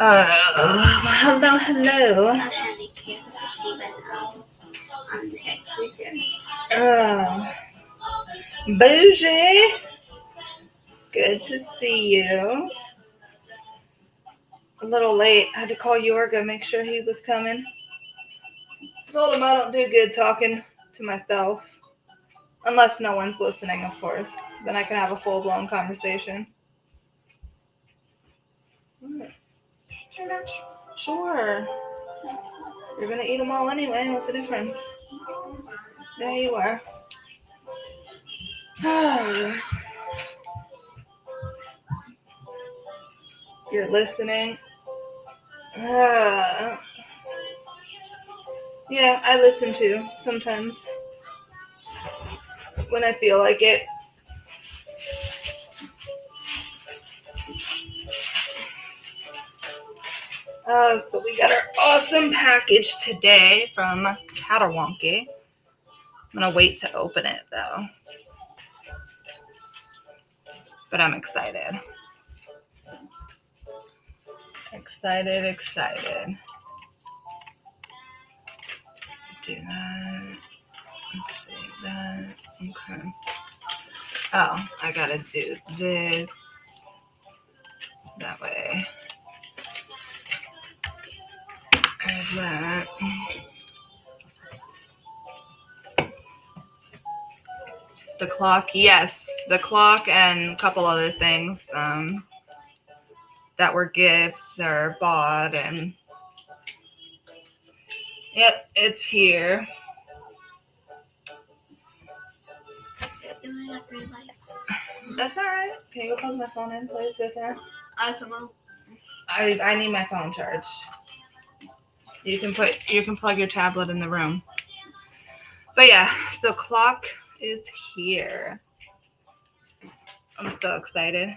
Hello, hello. I was trying to be careful because she was on the sex with her. Bougie. Good to see you. A little late. I had to call Yorga, make sure he was coming. Told him I don't do good talking to myself. Unless no one's listening, of course. Then I can have a full-blown conversation. Sure. You're gonna eat them all anyway. What's the difference? There you are. You're listening. Yeah, I listen too sometimes when I feel like it. So we got our awesome package today from Catawonky. I'm gonna wait to open it though, but I'm excited. Excited. Do that. Let's see that. Okay. Oh, I gotta do this that way. There's that. The clock, yes, the clock and a couple other things that were gifts or bought, and yep, it's here. That's all right. Can you go plug my phone in, please? I need my phone charged. You can plug your tablet in the room. But yeah, so clock is here. I'm so excited.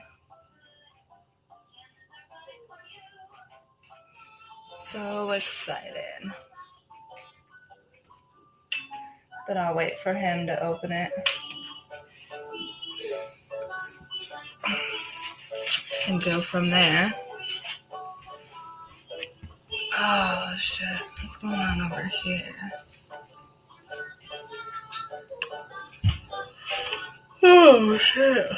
So excited. But I'll wait for him to open it. And go from there. Oh shit, what's going on over here? Oh shit.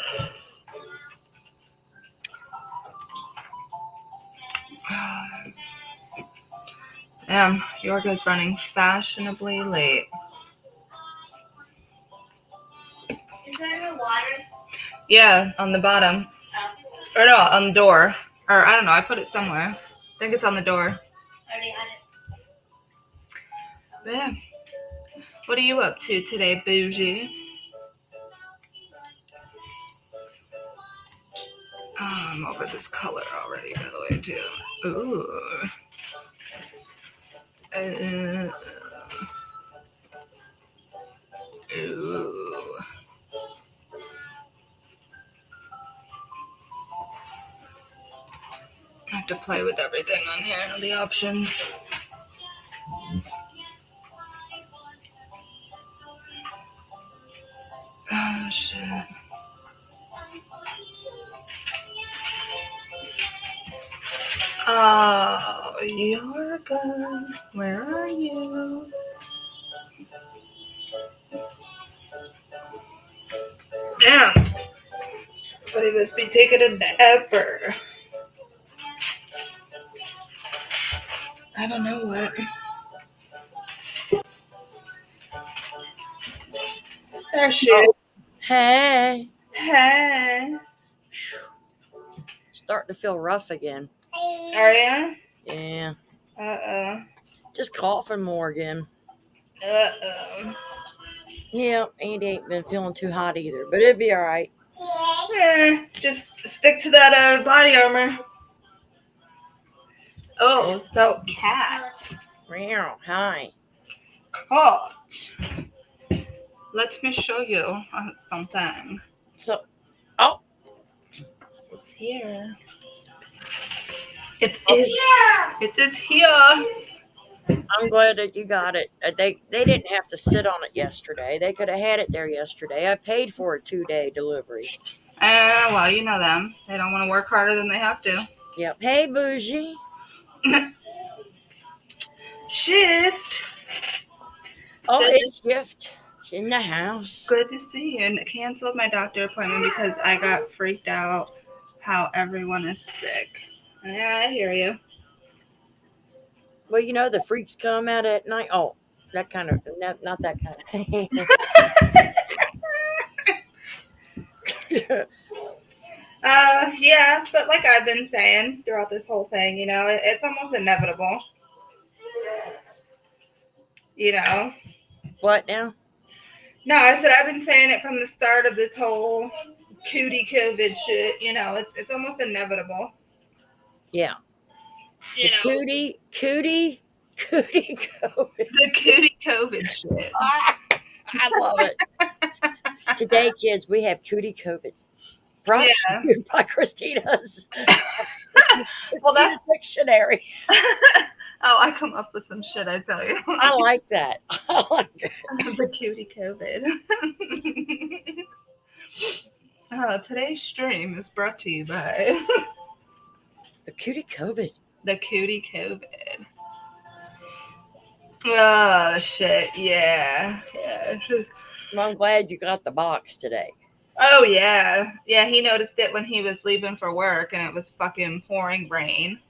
Yorga's running fashionably late. Is there no water? Yeah, on the bottom. Oh. Or no, on the door. Or I don't know, I put it somewhere. I think it's on the door. Already had it. But yeah. What are you up to today, Bougie? I'm over this color already, by the way, too. Ooh. Ooh. I have to play with everything on here, the options. Oh, shit. Oh, Yorga, where are you? Damn. Everybody must be taking a napper. I don't know what. There she is. Hey. Hey. Starting to feel rough again. Are ya? Yeah. Uh-oh. Just coughing more again. Uh-oh. Yeah, Andy ain't been feeling too hot either, but it'd be all right. Just stick to that body armor. Oh, so cat. Meow, hi. Coach. Let me show you something. So, oh. It's here. It is here. I'm glad that you got it. They didn't have to sit on it yesterday. They could have had it there yesterday. I paid for a 2-day delivery. Well, you know them. They don't want to work harder than they have to. Yep. Hey, Bougie. Shift. Oh, Good it's Shift. She's in the house. Good to see you. And canceled my doctor appointment because I got freaked out how everyone is sick. Yeah, I hear you. Well, you know, the freaks come out at night. Oh, that kind of, not that kind of. Yeah, but like I've been saying throughout this whole thing, it's almost inevitable. You know? What now? No, I said I've been saying it from the start of this whole cootie COVID shit. It's almost inevitable. Yeah. You The know, cootie COVID. the cootie COVID shit. I love it. Today, kids, we have cootie COVID. Brought to Yeah. you by Christina's. Well, Christina's dictionary. Oh, I come up with some shit, I tell you. I like that. I like it. The cutie COVID. Today's stream is brought to you by The cutie COVID. the cutie COVID. Oh shit! Yeah. Well, I'm glad you got the box today. Oh yeah. He noticed it when he was leaving for work, and it was fucking pouring rain.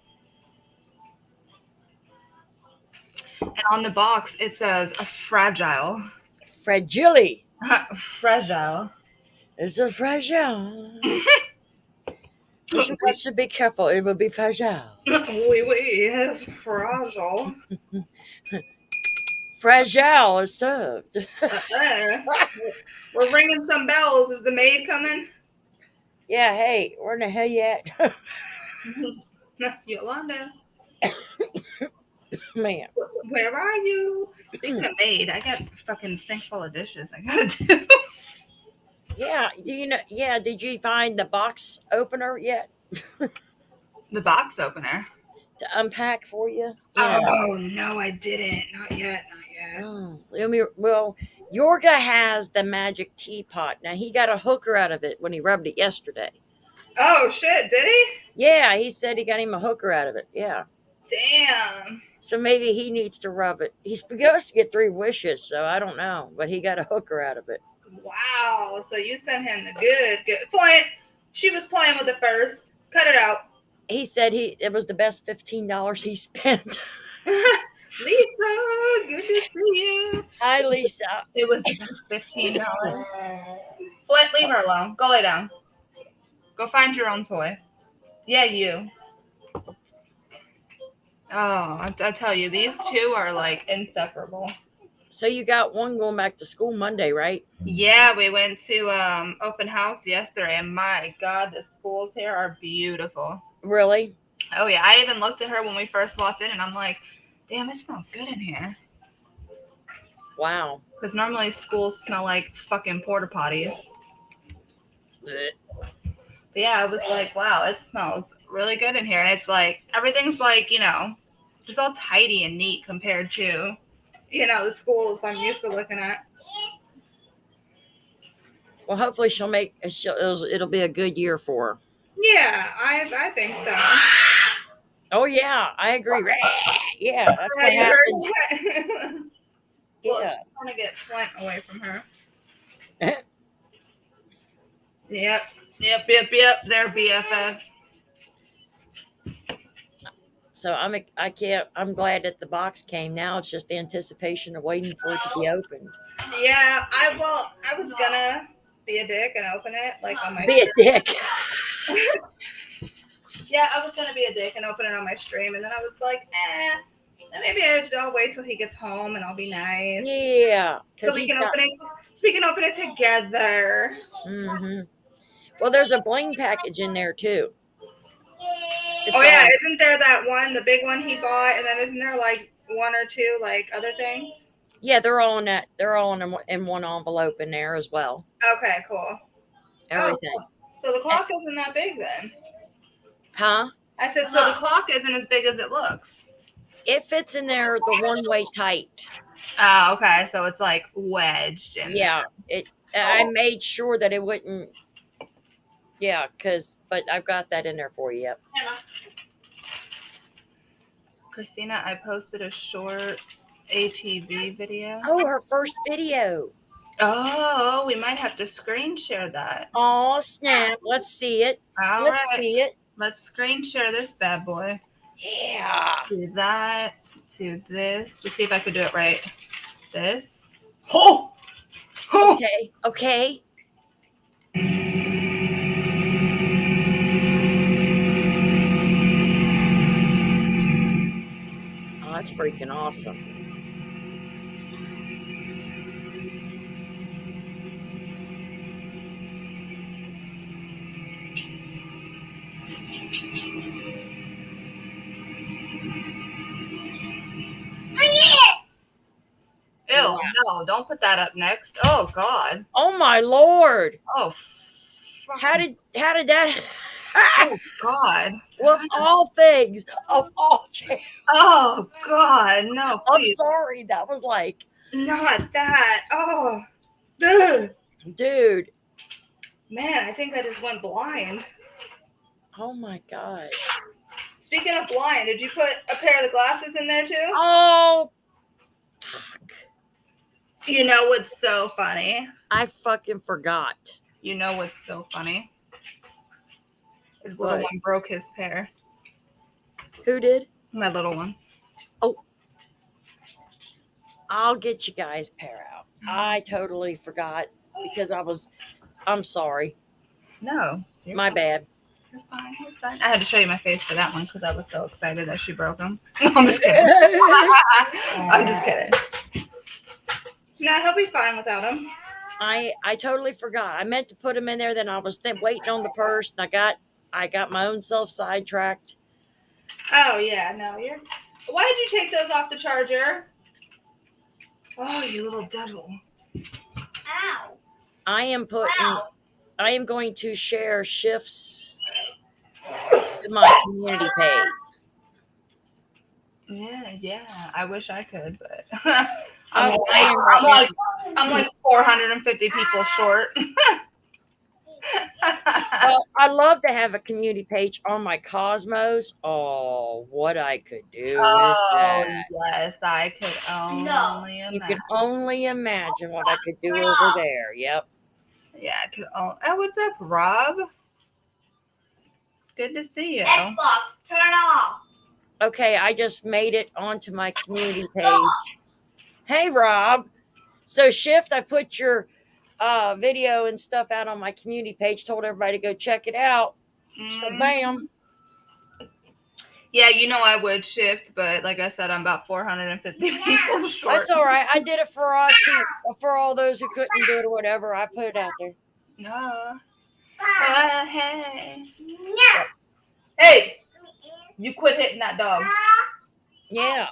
And on the box it says a fragile. Fragile. Fragile. It's a fragile. You should be careful. It will be fragile. Oui, it's fragile. Fragile is served. We're ringing some bells. Is the maid coming? Yeah, hey, where the hell you at? Yolanda. Man. Where are you? Speaking of maid, I got a fucking sink full of dishes I gotta do. Yeah, did you find the box opener yet? The box opener? To unpack for you? Oh, no, I didn't. Not yet. Oh, well, Yorga has the magic teapot. Now, he got a hooker out of it when he rubbed it yesterday. Oh, shit, did he? Yeah, he said he got him a hooker out of it. Yeah. Damn. So maybe he needs to rub it. He's supposed to get 3 wishes, so I don't know. But he got a hooker out of it. Wow. So you sent him the good point. She was playing with it first. Cut it out. He said it was the best $15 he spent. Lisa, good to see you. Hi, Lisa. It was the best $15. Flint, leave her alone. Go lay down. Go find your own toy. Yeah, you. Oh, I tell you, these two are like inseparable. So you got one going back to school Monday, right? Yeah, we went to open house yesterday, and my God, the schools here are beautiful. Really? Oh yeah, I even looked at her when we first walked in, and I'm like, damn, it smells good in here. Wow. Because normally schools smell like fucking porta potties. But yeah, I was like, wow, it smells really good in here. And it's like, everything's like, just all tidy and neat compared to, the schools I'm used to looking at. Well, hopefully it'll be a good year for her. Yeah, I think so. Oh, yeah, I agree. Yeah, that's what happened. Yeah. I'm trying to get Flint away from her. Yep. They're BFFs. So I'm glad that the box came. Now it's just the anticipation of waiting for it to be opened. Yeah, I was gonna be a dick and open it like on my Be a dick. Yeah, I was gonna be a dick and open it on my stream, and then I was like, maybe I'll wait till he gets home and I'll be nice. Yeah, so we can open it together. Mm-hmm. Well, there's a bling package in there too. Isn't there that one, the big one he bought, and then isn't there like one or two like other things? Yeah, they're all in that. They're all in one envelope in there as well. Okay, cool. Everything. Oh, so the clock isn't that big then? Huh? I said, so the clock isn't as big as it looks. It fits in there the one way tight. Oh, okay. So it's like wedged in there. I made sure that it wouldn't. Yeah, but I've got that in there for you. Yep. Christina, I posted a short ATV video. Oh, her first video. Oh, we might have to screen share that. Oh, snap. Let's see it. All Let's right. see it. Let's screen share this bad boy. Yeah. To that, to this. To see if I could do it right. This. Oh! Oh! Okay. Okay. Oh, that's freaking awesome. Ew, Wow. no, don't put that up next. Oh, God. Oh my Lord. Oh, How did that oh, God. well, of all things, of all Oh, God. No, I'm please. sorry. That was like, Not that. Oh, ugh. dude. Man, I think I just went blind. Oh my gosh. Speaking of blind, did you put a pair of the glasses in there too? Oh, fuck. You know what's so funny? I fucking forgot. You know what's so funny? His little What? one broke his pair. Who did? My little one. I'll get you guys pair out. I totally forgot because I'm sorry. No. My bad. You're fine. You're fine. I had to show you my face for that one because I was so excited that she broke them. I'm just kidding. I'm just kidding. No, he'll be fine without him. I totally forgot. I meant to put him in there. Then I was waiting on the purse, and I got my own self sidetracked. Oh yeah, no, you're. Why did you take those off the charger? Oh, you little devil. Ow. I am putting. Ow. I am going to share shifts to my community page. Yeah. I wish I could, but I'm playing right I'm like 450 people short. Well, I love to have a community page on my Cosmos. Oh, what I could do with Oh that. yes, I could only You imagine. can only imagine what I could do over there. Yep. Yeah, I could. Oh, what's up, Rob? Good to see you. Xbox, turn off. Okay, I just made it onto my community page. Hey, Rob. So, Shift, I put your video and stuff out on my community page, told everybody to go check it out. So, bam. Yeah, you know I would shift, but like I said, I'm about 450 people short. That's all right. I did it for us, for all those who couldn't do it or whatever. I put it out there. No. Hey. No. Hey, you quit hitting that dog. Yeah.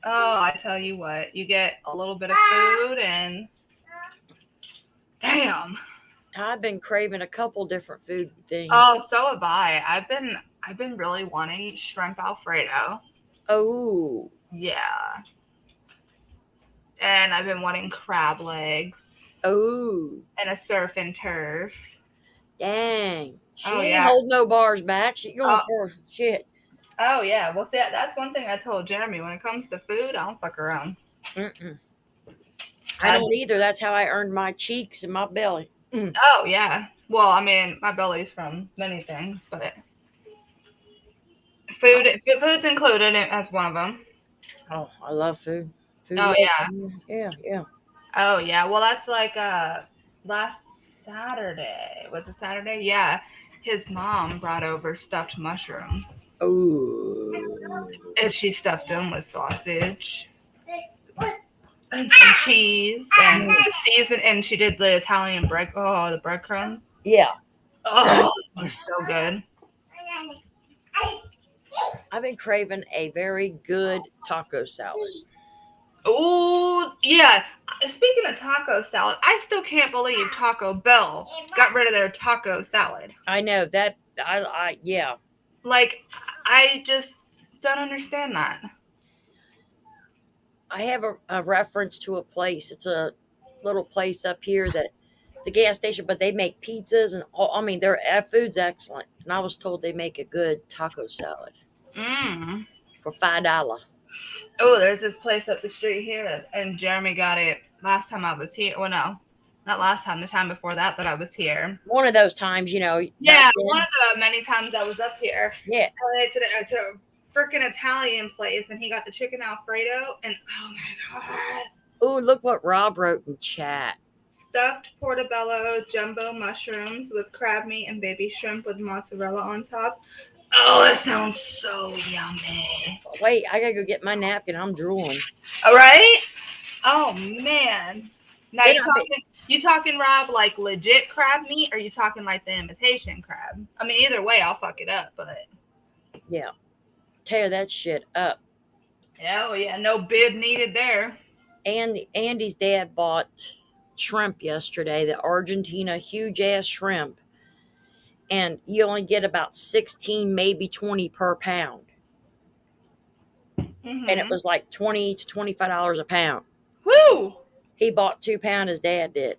Oh, I tell you what, you get a little bit of food and damn. I've been craving a couple different food things. Oh, so have I. I've been really wanting shrimp Alfredo. Oh. Yeah. And I've been wanting crab legs Oh. and a surf and turf. Dang. She Oh, ain't yeah. holding no bars back. She going for shit. Oh yeah, well see, that's one thing I told Jeremy. When it comes to food, I don't fuck around. Mm-mm. I don't either. That's how I earned my cheeks and my belly. Oh yeah. Well, I mean, my belly's from many things, but food's included as one of them. Oh, I love food. Food. Oh yeah. Yeah. Oh yeah. Well, that's like last Saturday. Was it Saturday? Yeah. His mom brought over stuffed mushrooms. Oh. And she stuffed them with sausage and some cheese and season. And she did the Italian bread. Oh, the breadcrumbs. Yeah. Oh, it was so good. I've been craving a very good taco salad. Oh, yeah. Speaking of taco salad, I still can't believe Taco Bell got rid of their taco salad. I know that. Yeah. Like, I just don't understand that. I have a reference to a place. It's a little place up here that it's a gas station, but they make pizzas and all. I mean, their food's excellent. And I was told they make a good taco salad. Mm. for $5. Oh, there's this place up the street here, and Jeremy got it last time I was here. Well, no, not last time. The time before that I was here. One of those times, you know. Yeah, back one then. of the many times I was up here. Yeah. It's a freaking Italian place, and he got the chicken Alfredo, and oh my god, Ooh, look what Rob wrote in chat. stuffed portobello jumbo mushrooms with crab meat and baby shrimp with mozzarella on top. Oh, that sounds so yummy. Wait, I gotta go get my napkin. I'm drooling. All right. Oh man. Now Then you talking Rob like legit crab meat, or you talking like the imitation crab? I mean, either way, I'll fuck it up. But yeah, tear that shit up. oh yeah, no bib needed there. And Andy's dad bought shrimp yesterday, the Argentina huge ass shrimp, and you only get about 16, maybe 20 per pound. Mm-hmm. And it was like $20 to $25 a pound. Woo! He bought 2 pounds, his dad did.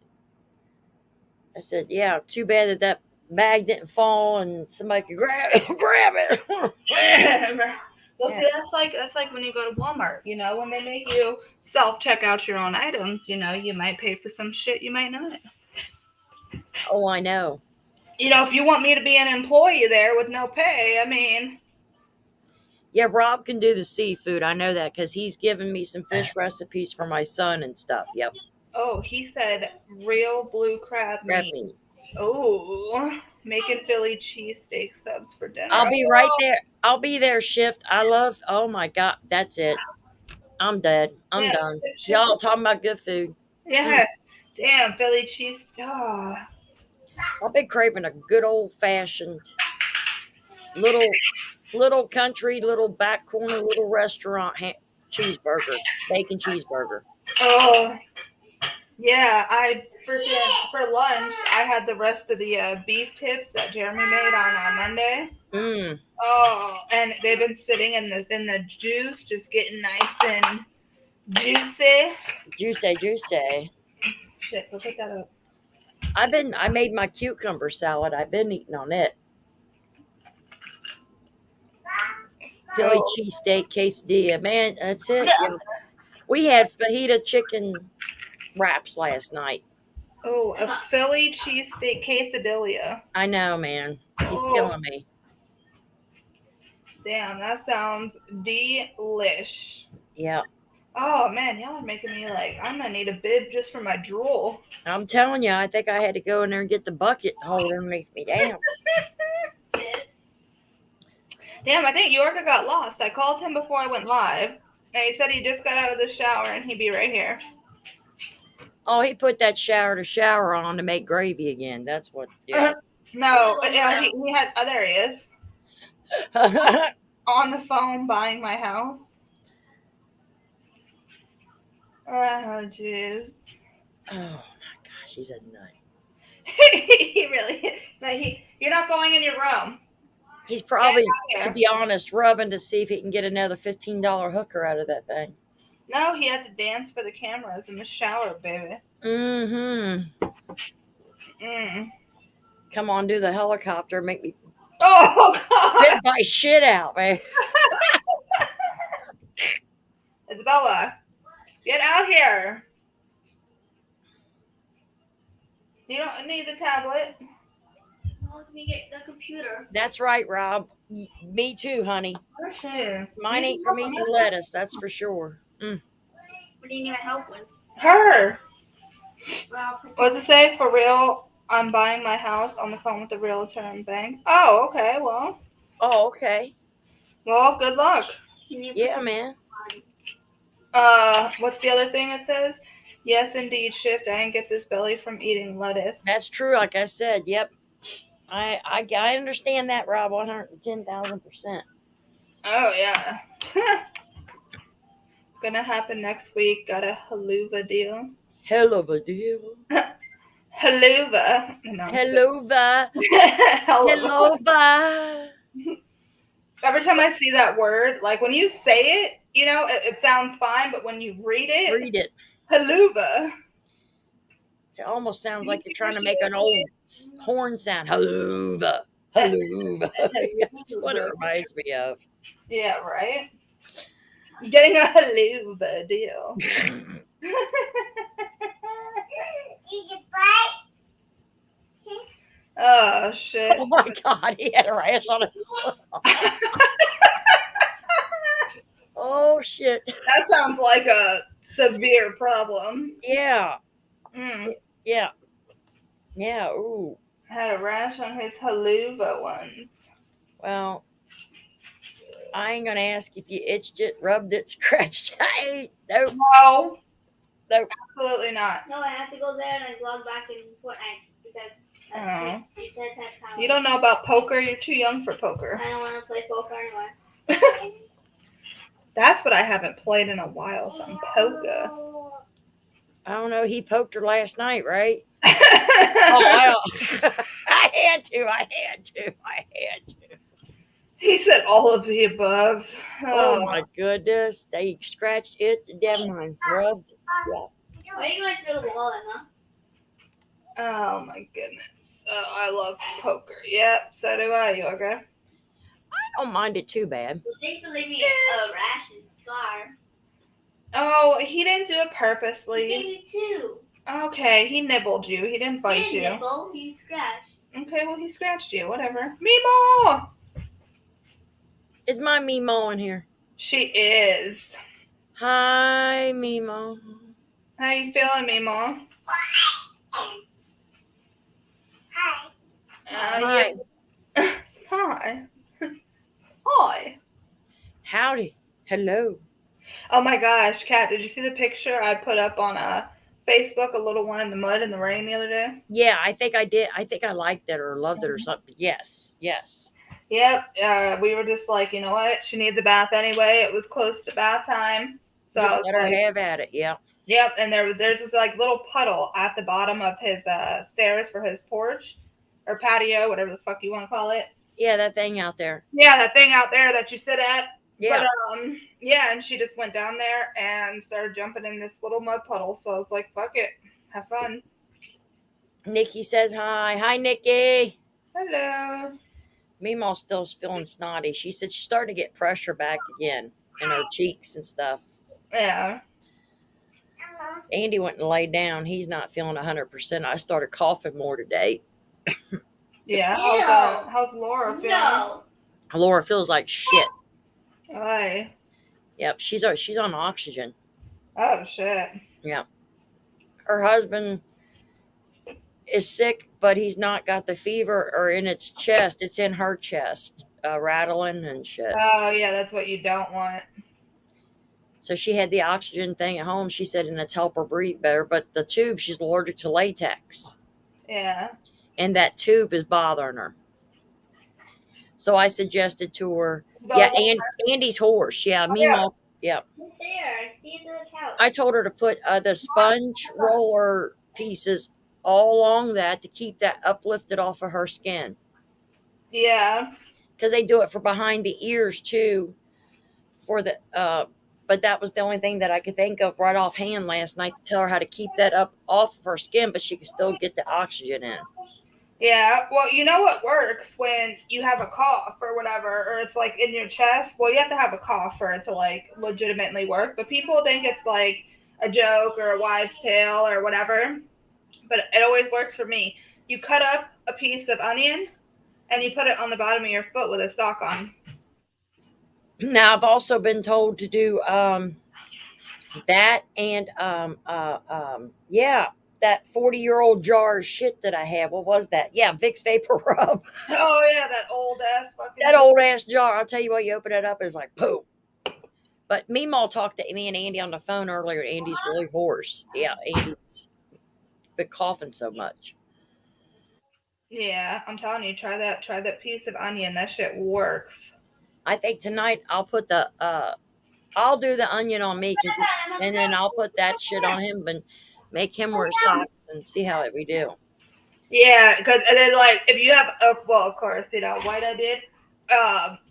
I said, yeah, too bad that that bag didn't fall and somebody could grab it. Well, see, that's like when you go to Walmart, you know, when they make you self-check out your own items, you know, you might pay for some shit you might not. Oh, I know. You know, if you want me to be an employee there with no pay, I mean. Yeah, Rob can do the seafood. I know that because he's given me some fish recipes for my son and stuff. Yep. Oh, he said real blue crab Grab meat. me. Oh, making Philly cheesesteak subs for dinner. I'll be right there. I'll be there, Shift. Oh my God. That's it. I'm dead. I'm done. Y'all talking about good food. Yeah. Damn, Philly cheese. Oh. I've been craving a good old fashioned little country, little back corner, little restaurant cheeseburger, bacon cheeseburger. Oh. Yeah, I freaking for lunch I had the rest of the beef tips that Jeremy made on Monday. Mm. Oh, and they've been sitting in the juice, just getting nice and juicy. Juicy. Shit, go pick that up. I made my cucumber salad. I've been eating on it. Philly cheesesteak quesadilla. Man, that's it. Yeah. We had fajita chicken wraps last night. Oh, a Philly cheesesteak quesadilla. I know, man. He's killing me. Damn, that sounds delish. Yeah. Oh man, y'all are making me like I'm gonna need a bib just for my drool. I'm telling you, I think I had to go in there and get the bucket to hold underneath me. Damn. Damn, I think Yorka got lost. I called him before I went live, and he said he just got out of the shower and he'd be right here. Oh, he put that shower on to make gravy again. That's what. Yeah. No, yeah, he had. Oh, there he is. On the phone buying my house. Oh, jeez. Oh my gosh, he's a nut. He really. You're not going in your room. He's probably, to be honest, rubbing to see if he can get another $15 hooker out of that thing. No, he had to dance for the cameras in the shower, baby. Mm-hmm. Mm. Come on, do the helicopter. Make me God. spit my shit out, man. Isabella, get out here. You don't need the tablet. Let me get the computer. That's right, Rob. Me too, honey. Sure. Mine ain't from eating lettuce, that's for sure. Mm. What are you gonna help with? Her. Well, What's it say? For real, I'm buying my house on the phone with the realtor and bank. Oh, okay. Well. Oh, okay. Well, good luck. Yeah, man. What's the other thing it says? Yes, indeed, Shift. I didn't get this belly from eating lettuce. That's true. Like I said, yep. I understand that, Rob. 110,000%. Oh yeah. Gonna happen next week. Got a haluva deal. Hell of a deal. Haluva. No, Helova. Helova. Every time I see that word, like when you say it, you know, it sounds fine, but when you read it, haluva. It almost sounds like you're trying to make an old horn sound. Haluva. Halloub. That's what it reminds me of. Yeah, right? Getting a haluba deal. Eat your butt. Oh, shit. Oh my God, he had a rash on his foot. Oh shit. That sounds like a severe problem. Yeah, Mm. yeah, yeah. Ooh. Had a rash on his haluba once. Well, I ain't gonna ask if you itched it, rubbed it, scratched it. Nope, No, nope. absolutely not. No, I have to go there and log back in Fortnite because Oh. it says that's how. You don't know about poker? You're too young for poker. I don't want to play poker anymore. That's what I haven't played in a while, some poker. I don't know. He poked her last night, right? Oh, I had to. He said all of the above. Oh my goodness. They scratched it to death and rubbed. Yeah. Why are you going through the wall, Emma? Oh my goodness. Oh, I love poker. Yeah, so do I. You okay? I don't mind it too bad. Well, thanks for leaving me a rash and scar. Oh, he didn't do it He gave purposely. me two. Okay, he nibbled you. He didn't bite He you. didn't nibble, he scratched. Okay, well, he scratched you. Whatever. Mimo! Is my Mimo in here? She is. Hi, Mimo. How you feeling, Mimo? Hi. Hi. Yeah. Hi. Hi. Howdy. Hello. Oh my gosh, Kat, did you see the picture I put up on Facebook, a little one in the mud in the rain the other day? Yeah, I think I did. I think I liked it or loved it or something. Yes. Yep. We were just like, you know what? She needs a bath anyway. It was close to bath time. So I Just was let her like, have at it. Yeah. yep. And there's this like little puddle at the bottom of his stairs for his porch or patio, whatever the fuck you want to call it. Yeah, that thing out there. Yeah, that thing out there that you sit at. Yeah. But yeah, and she just went down there and started jumping in this little mud puddle. So I was like, fuck it, have fun. Nikki says hi. Hi, Nikki. Hello. Meemaw's still feeling snotty. She said she started to get pressure back again in her cheeks and stuff. Yeah. Andy went and laid down. He's not feeling 100%. I started coughing more today. Yeah. Ew. How's Laura feeling? No. Laura feels like shit. Hi. Yep, she's on oxygen. Oh shit. Yep. Her husband is sick, but he's not got the fever or in its chest. It's in her chest, rattling and shit. Oh yeah, that's what you don't want. So she had the oxygen thing at home. She said, and it's helped her breathe better. But the tube, she's allergic to latex, Yeah. and that tube is bothering her. So I suggested to her, Go yeah, home. and Andy's horse, yeah, Oh, yeah. Meemaw, yeah. Right there. See it on the couch. I told her to put the sponge roller pieces all along that to keep that uplifted off of her skin. Yeah. Because they do it for behind the ears too. For the but that was the only thing that I could think of right offhand last night to tell her how to keep that up off of her skin, but she could still get the oxygen in. Yeah. Well, you know what works when you have a cough or whatever, or it's like in your chest. Well, you have to have a cough for it to like legitimately work. But people think it's like a joke or a wives' tale or whatever. But it always works for me. You cut up a piece of onion and you put it on the bottom of your foot with a sock on. Now I've also been told to do that and yeah, that 40-year-old jar of shit that I have. What was that? Yeah, Vicks Vapor Rub. Oh yeah, that old ass fucking. That old ass jar. I'll tell you what, you open it up, it's like boom. But Meemaw talked to me and Andy on the phone earlier. Andy's really hoarse. Yeah, Andy's been coughing so much. Yeah, I'm telling you, try that piece of onion. That shit works. I think tonight I'll put the I'll do the onion on me, and then I'll put that shit on him and make him wear socks and see how we do. Yeah, because and then like if you have well, of course, you know what I did.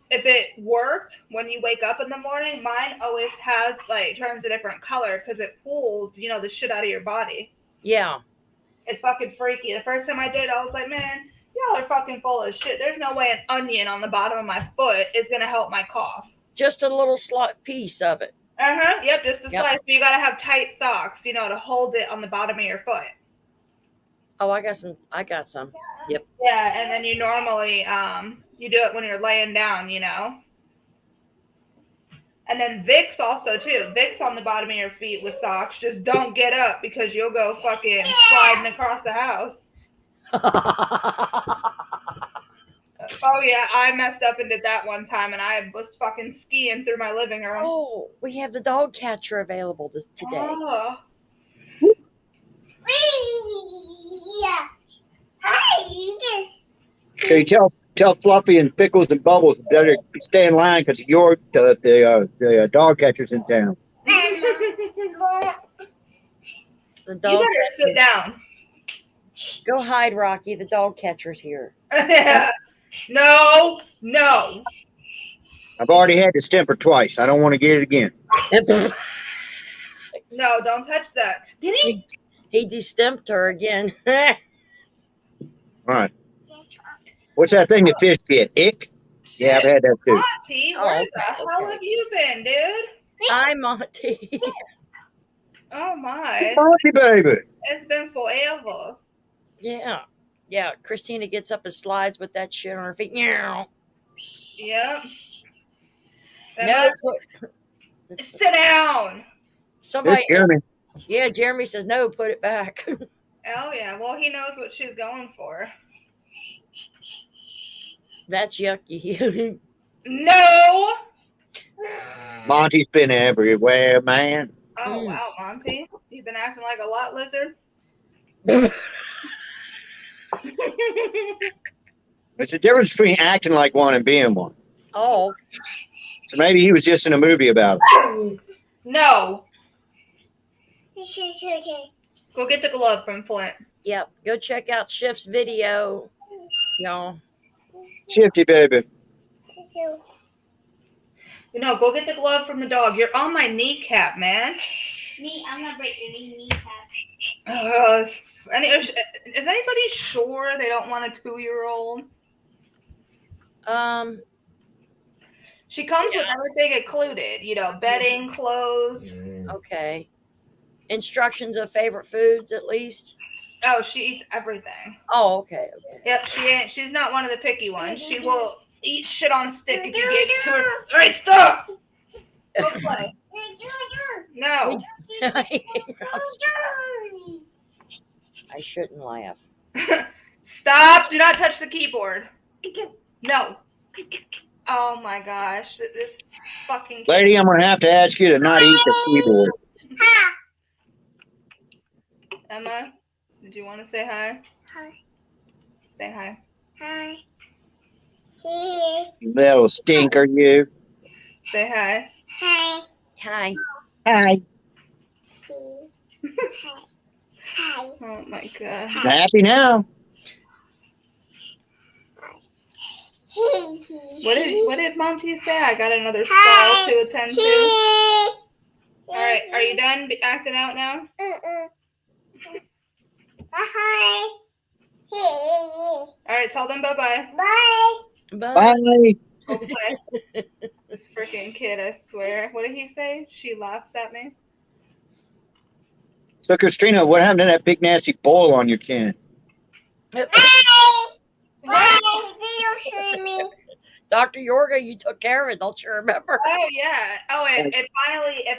If it worked when you wake up in the morning, mine always has like turns a different color because it pulls the shit out of your body. Yeah. It's fucking freaky. The first time I did it, I was like, man, y'all are fucking full of shit. There's no way an onion on the bottom of my foot is gonna help my cough. Just a little piece of it. Yep, just a Yep. slice. So you gotta have tight socks, to hold it on the bottom of your foot. Oh, I got some. Yep. Yeah, and then you normally you do it when you're laying down, And then Vicks also too. Vicks on the bottom of your feet with socks. Just don't get up because you'll go fucking sliding across the house. Oh yeah, I messed up and did that one time, and I was fucking skiing through my living room. Oh, we have the dog catcher available today. Oh. Yeah. Hi. So you tell Fluffy and Pickles and Bubbles better stay in line because the dog catcher's in town. The You dog. better sit down. Go hide, Rocky. The dog catcher's here. No. I've already had the stimper twice. I don't want to get it again. No, don't touch that. Did he? He destemped her again. All right. What's that thing that fish get? Ick? Yeah, I've had that too. Monty, where the hell have you been, dude? Hi, Monty. Oh my. Monty, baby. It's been forever. Yeah. Christina gets up and slides with that shit on her feet. Yep. No. Sit down. Somebody. Jeremy. Yeah, Jeremy says no. Put it back. Oh yeah. Well, he knows what she's going for. That's yucky. No. Monty's been everywhere, man. Oh wow, Monty, you've been acting like a lot lizard. It's the difference between acting like one and being one. Oh. So maybe he was just in a movie about it. No. Go get the glove from Flint. Yep. Go check out Shift's video, y'all. Shifty, baby. Go get the glove from the dog. You're on my kneecap, man. I'm gonna break your kneecap. Is anybody sure they don't want a 2-year-old? She comes with everything included, bedding, clothes. Okay. Instructions of favorite foods, at least. Oh, she eats everything. Oh, okay. Yep, she's not one of the picky ones. She will eat shit on a stick if you give it to her. All right, stop. Go play. No. I shouldn't laugh. Stop. Do not touch the keyboard. No. Oh my gosh. This fucking Lady, I'm going to have to ask you to not eat the keyboard. Emma, did you want to say hi? Hi. Say hi. Hi. Hey. Little stinker, you. Say hi. Hi. Hi. Hi. Hi. Oh my god. Happy now. What did Monty say? I got another stall to attend to. All right, are you done acting out now? Hi. All right, tell them bye-bye. Bye. Bye. Bye. Go play. This freaking kid, I swear. What did he say? She laughs at me. So, Christina, what happened to that big nasty boil on your chin? Dr. Yorga, you took care of it. Don't you remember? Oh yeah. Oh, it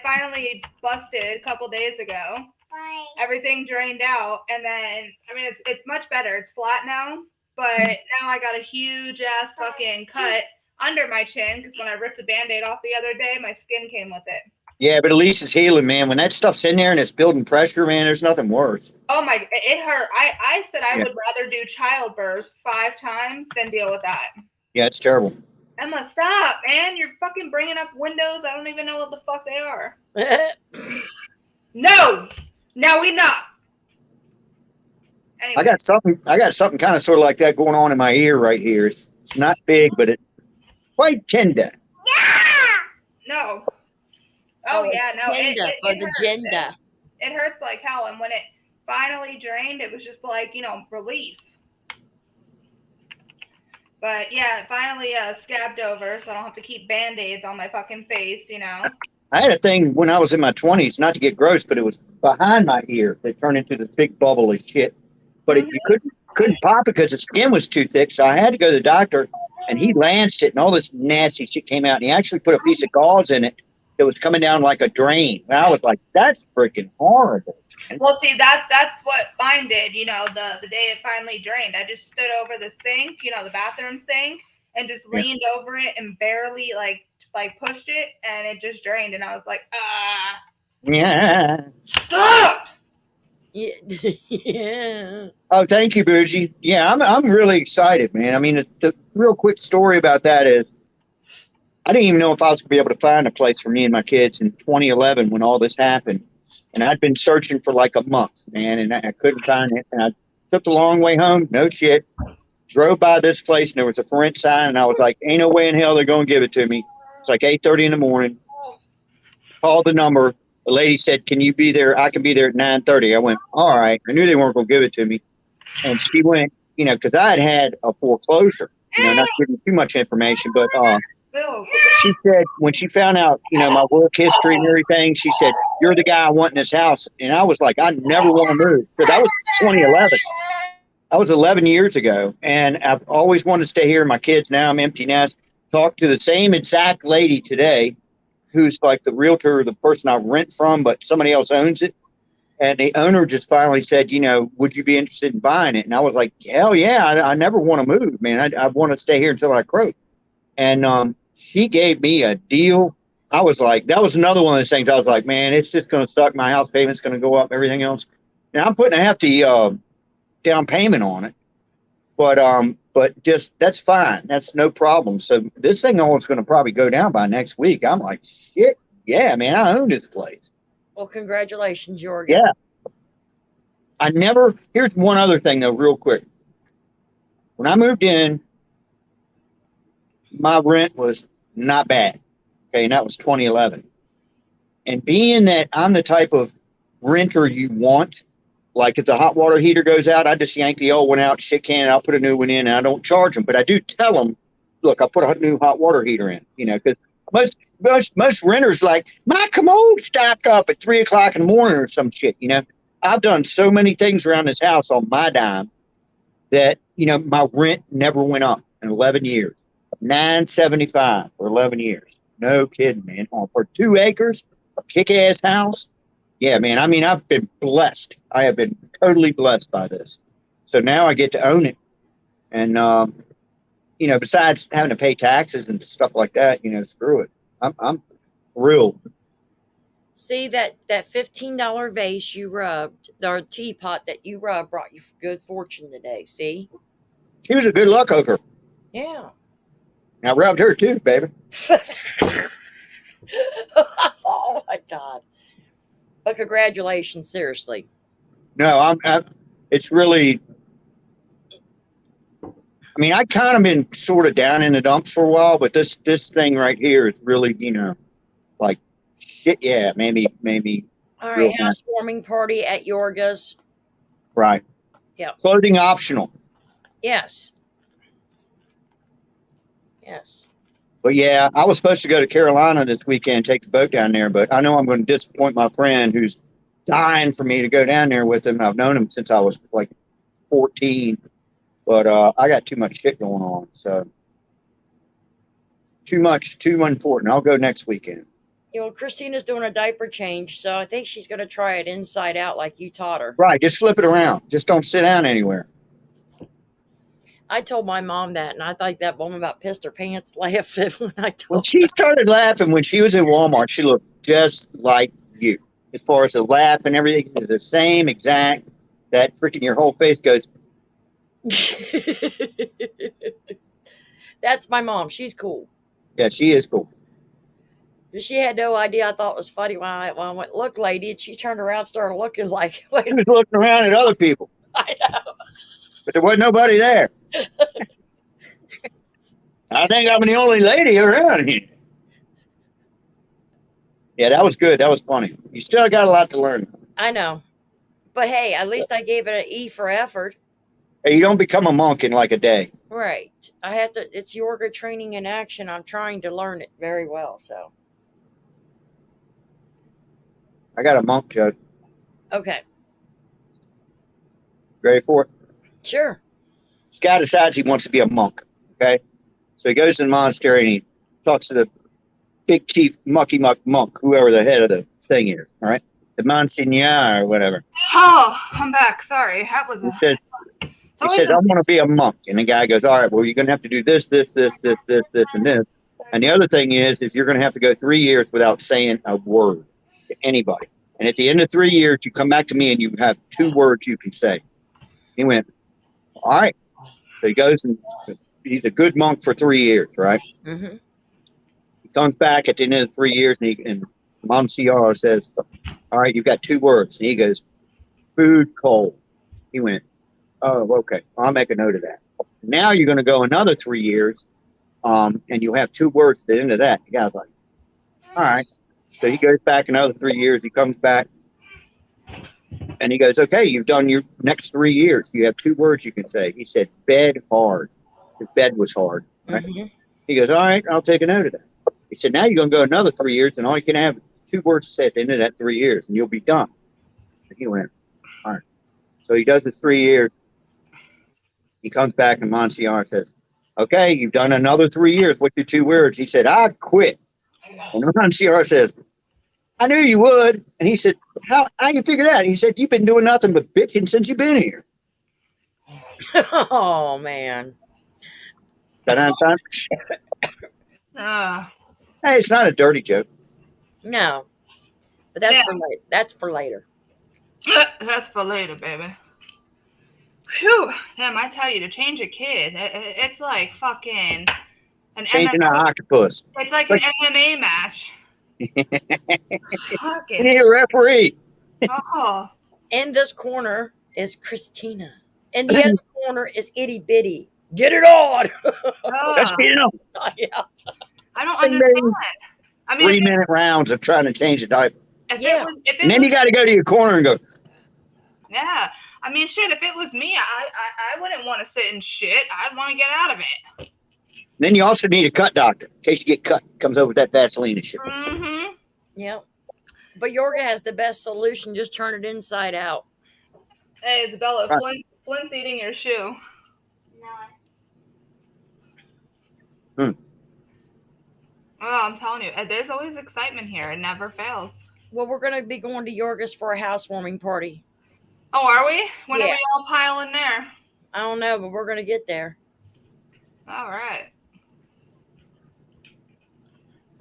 finally busted a couple days ago. Bye. Everything drained out, and then it's much better. It's flat now, but now I got a huge ass fucking cut under my chin because when I ripped the Band-Aid off the other day, my skin came with it. Yeah, but at least it's healing, man. When that stuff's in there and it's building pressure, man, there's nothing worse. Oh my, it hurt. I said I would rather do childbirth 5 times than deal with that. Yeah, it's terrible. Emma, stop, man. You're fucking bringing up windows. I don't even know what the fuck they are. No, enough. Anyway. I got something kind of sort of like that going on in my ear right here. It's not big, but it's quite tender. No. Oh yeah, no. It hurts. It hurts like hell, and when it finally drained, it was just like relief. But yeah, it finally scabbed over, so I don't have to keep band-aids on my fucking face, you know. I had a thing when I was in my 20s, not to get gross, but it was behind my ear that turned into this big bubble of shit. But you couldn't pop it because the skin was too thick. So I had to go to the doctor, and he lanced it, and all this nasty shit came out. And he actually put a piece of gauze in it that was coming down like a drain. And I was like, that's freaking horrible. Well, see, that's what mine did. You know, the day it finally drained, I just stood over the sink, you know, the bathroom sink, and just leaned over it and barely like pushed it, and it just drained. And I was like, Yeah. stop. Yeah. Yeah. Oh, thank you, Bougie. Yeah, I'm really excited, man. I mean, the real quick story about that is I didn't even know if I was going to be able to find a place for me and my kids in 2011 when all this happened. And I'd been searching for like a month, man, and I couldn't find it. And I took the long way home. No shit. Drove by this place, and there was a for rent sign, and I was like, ain't no way in hell they're going to give it to me. It's like 8:30 in the morning. Called the number. The lady said, can you be there? I can be there at 9:30. I went, all right. I knew they weren't going to give it to me. And she went, you know, because I had a foreclosure, you know, not giving too much information, but she said when she found out, you know, my work history and everything, she said, you're the guy I want in this house. And I was like, I never want to move. Because that was 2011. That was 11 years ago. And I've always wanted to stay here. My kids, now I'm empty nest. Talked to the same exact lady today, who's like the realtor, the person I rent from, but somebody else owns it. And the owner just finally said, you know, would you be interested in buying it? And I was like, hell yeah, I never want to move, man. I want to stay here until I croak. And she gave me a deal. I was like, that was another one of those things. I was like, man, it's just going to suck. My house payment's going to go up, everything else. Now I'm putting a hefty down payment on it. But just that's fine. That's no problem. So this thing almost going to probably go down by next week. I'm like, shit, yeah, man, I own this place. Well, congratulations, Jorgen. Yeah. Here's one other thing though, real quick. When I moved in, my rent was not bad. Okay, and that was 2011. And being that I'm the type of renter you want, like if the hot water heater goes out, I just yank the old one out, shit can, I'll put a new one in, and I don't charge them. But I do tell them, look, I'll put a new hot water heater in, you know, because most renters like, my commode stopped up at 3 o'clock in the morning or some shit, you know. I've done so many things around this house on my dime that, you know, my rent never went up in 11 years. $9.75 for 11 years. No kidding, man. For 2 acres, a kick-ass house. Yeah, man. I mean, I've been blessed. I have been totally blessed by this. So now I get to own it. And, you know, besides having to pay taxes and stuff like that, you know, screw it. I'm thrilled. See that $15 vase you rubbed, or teapot that you rubbed, brought you good fortune today. See? She was a good luck hooker. Yeah. I rubbed her too, baby. Oh my God. But congratulations, seriously. No, it's really, I mean, I kind of been sort of down in the dumps for a while, but this thing right here is really, you know, like shit. Yeah, maybe. All right, housewarming party at Yorga's. Right. Yeah. Clothing optional. Yes. Yes. But yeah, I was supposed to go to Carolina this weekend, take the boat down there, but I know I'm going to disappoint my friend who's dying for me to go down there with him. I've known him since I was like 14, but I got too much shit going on. So too important. I'll go next weekend. You know, Christina's doing a diaper change, so I think she's going to try it inside out like you taught her. Right. Just flip it around. Just don't sit down anywhere. I told my mom that, and I think that woman about pissed her pants laughing when I told When she started laughing when she was in Walmart, she looked just like you. As far as the laugh and everything, the same exact, that freaking your whole face goes. That's my mom. She's cool. Yeah, she is cool. She had no idea I thought it was funny when I went, look, lady, and she turned around and started looking like, wait. She was looking around at other people. I know. But there wasn't nobody there. I think I'm the only lady around here. Yeah, that was good. That was funny. You still got a lot to learn. I know. But hey, at least I gave it an E for effort. You don't become a monk in like a day. Right. I have to. It's yoga training in action. I'm trying to learn it very well. So I got a monk joke. okay, Ready for it? sure. This guy decides he wants to be a monk. Okay, so he goes to the monastery and he talks to the big chief mucky muck monk, whoever the head of the thing is. All right, the Monsignor or whatever. Oh, I'm back. Sorry, that was He a. says, he says, I want to be a monk. And the guy goes, all right, well, you're going to have to do this, and this. And the other thing is you're going to have to go 3 years without saying a word to anybody. And at the end of 3 years, you come back to me and you have 2 words you can say. He went, all right. So he goes and he's a good monk for 3 years, right? Mm-hmm. He comes back at the end of the 3 years and Monsignor says, all right, you've got 2 words. And he goes, food, cold. He went, oh, okay. I'll make a note of that. Now you're going to go another 3 years, and you have 2 words at the end of that. The guy's like, all right. So he goes back another 3 years. He comes back, and he goes, okay, you've done your next 3 years. You have 2 words you can say. He said, bed hard. His bed was hard. Right? Mm-hmm. He goes, all right, I'll take a note of that. He said, now you're going to go another 3 years, and all you can have 2 words to say at the end of that 3 years, and you'll be done. And he went, all right. So he does the 3 years. He comes back and Monsignor says, okay, you've done another 3 years. What's your 2 words? He said, I quit. And Monsignor says, I knew you would. And he said, how you figure that? He said, you've been doing nothing but bitching since you've been here. Oh man. Got on time? Hey, it's not a dirty joke. No, but that's Yeah. for later. That's for later. That's for later, baby. Whew. Damn, I tell you, to change a kid, it's like fucking an Changing an MMA. octopus. It's like an MMA match. You Fucking. need a referee. Oh. In this corner is Christina. In the other corner is Itty Bitty. Get it on. That's Oh. you know, Yeah. I don't Ding, ding. understand. I mean, 3-minute rounds of trying to change a diaper. if Yeah. it was, if it And then was, you got to go to your corner and go, yeah. I mean, shit. If it was me, I wouldn't want to sit in shit. I'd want to get out of it. then you also need a cut doctor in case you get cut. Comes over with that Vaseline and shit. Mm-hmm. Yeah. But Yorga has the best solution. Just turn it inside out. Hey, Isabella, Right. Flint's eating your shoe. No. Oh, I'm telling you, there's always excitement here. It never fails. Well, we're going to be going to Yorga's for a housewarming party. Oh, are we? When are Yeah. we all piling there? I don't know, but we're going to get there. All right.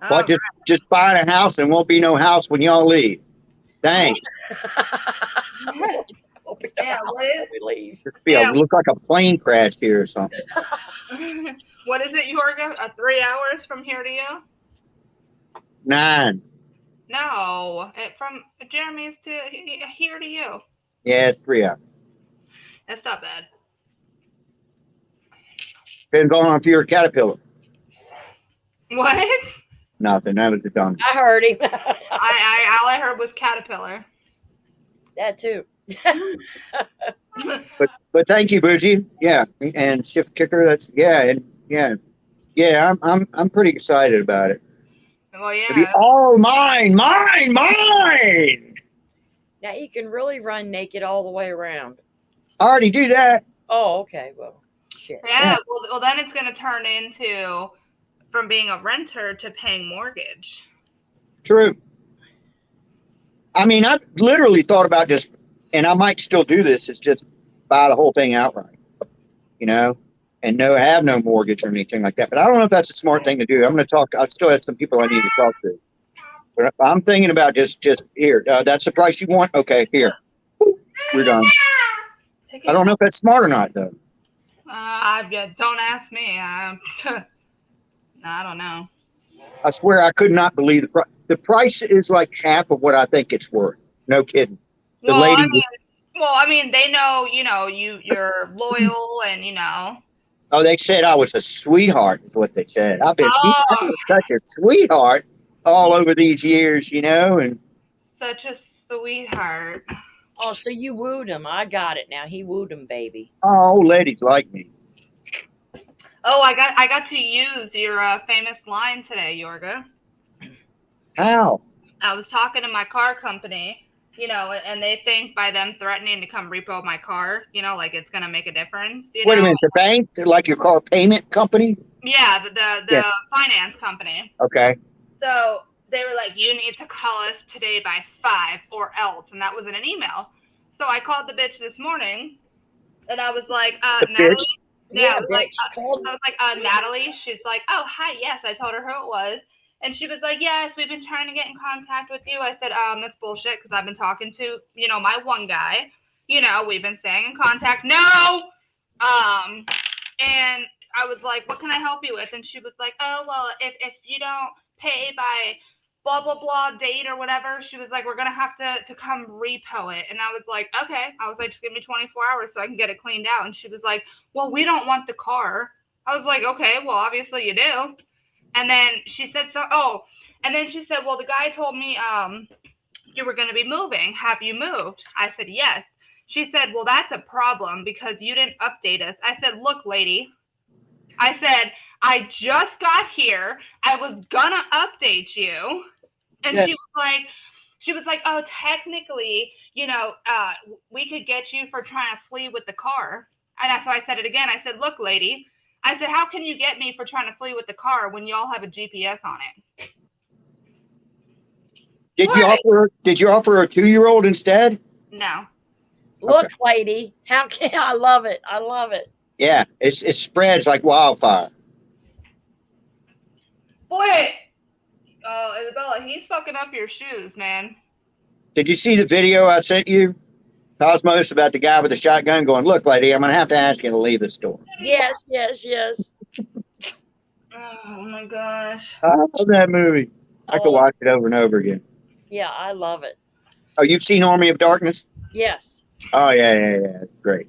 Well, just buying a house and won't be no house when y'all leave. Thanks. Open the Yeah, house what is- when we leave. Yeah. Look like a plane crashed here or something. What is it, Yorga? 3 hours from here to you? 9. No, from Jeremy's to here to you. Yeah, it's 3 hours. That's not bad. Been going on if you're a caterpillar. What? Nothing. That was the dumb. I heard him. All I heard was caterpillar. That too. But thank you, Bougie. Yeah, and shift kicker. That's yeah. I'm pretty excited about it. Well, It'll be yeah. all mine. Now you can really run naked all the way around. I already do that. Oh, okay. Well, shit. Yeah. Well, then it's going to turn into from being a renter to paying mortgage. True. I mean, I've literally thought about just, and I might still do this, is just buy the whole thing outright, and have no mortgage or anything like that. But I don't know if that's a smart thing to do. I'm going to talk. I still have some people I need to talk to. But I'm thinking about just here. That's the price you want? Okay, here. We're done. I don't know if that's smart or not, though. Don't ask me. I don't know. I swear I could not believe the price. The price is like half of what I think it's worth. No kidding. The lady. I mean, they know, you're loyal and, Oh, they said I was a sweetheart, is what they said. I've been Oh. such a sweetheart all over these years, and such a sweetheart. Oh, so you wooed him. I got it now. He wooed him, baby. Oh, old ladies like me. Oh, I got to use your famous line today, Yorga. How? I was talking to my car company, and they think by them threatening to come repo my car, like it's gonna make a difference. Wait a minute. The bank, like your car payment company? Yeah, the Yeah. finance company. Okay. So they were like, you need to call us today by 5 or else. And that was in an email. So I called the bitch this morning and I was like, The Natalie. bitch? Yeah, I was like, Bitch. Natalie. She's like, oh, hi. Yes. I told her who it was. And she was like, yes, we've been trying to get in contact with you. I said, that's bullshit because I've been talking to, my one guy. We've been staying in contact. No. And I was like, what can I help you with? And she was like, oh, well, if you don't pay by blah, blah, blah date or whatever, she was like, we're going to have to come repo it. And I was like, okay. I was like, just give me 24 hours so I can get it cleaned out. And she was like, well, we don't want the car. I was like, okay, well, obviously you do. And then she said, and then she said, well, the guy told me you were going to be moving. Have you moved? I said, yes. She said, well, that's a problem because you didn't update us. I said, look, lady, I said, I just got here. I was gonna update you. And Yeah. she was like, oh, technically, we could get you for trying to flee with the car. And so I said it again. I said, look, lady, I said, how can you get me for trying to flee with the car when y'all have a GPS on it? Did you offer a 2-year-old instead? No. Look, lady, how can I love it? I love it. Yeah, it spreads like wildfire. Boy, Isabella, he's fucking up your shoes, man. Did you see the video I sent you, Cosmos, about the guy with the shotgun going, look, lady, I'm going to have to ask you to leave the store? Yes. Oh, my gosh. I love that movie. I could watch it over and over again. Yeah, I love it. Oh, you've seen Army of Darkness? Yes. Oh, yeah. It's great.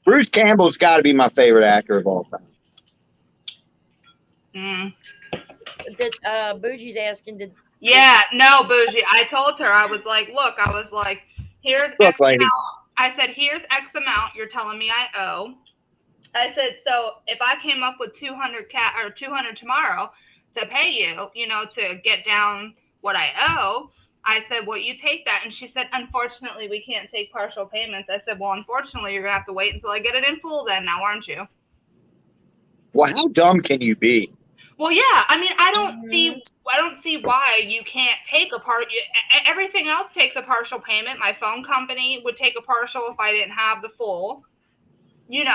Bruce Campbell's got to be my favorite actor of all time. Bougie's asking, Yeah, no, Bougie. I told her, I was like, here's Look, X lady. amount. I said, here's X amount you're telling me I owe. I said, so if I came up with 200 tomorrow to pay you, to get down what I owe, I said, well, you take that. And she said, unfortunately, we can't take partial payments. I said, well, unfortunately, you're going to have to wait until I get it in full then now, aren't you? Well, how dumb can you be? Well, yeah. I mean, I don't see why you can't take a part. Everything else takes a partial payment. My phone company would take a partial if I didn't have the full. I'm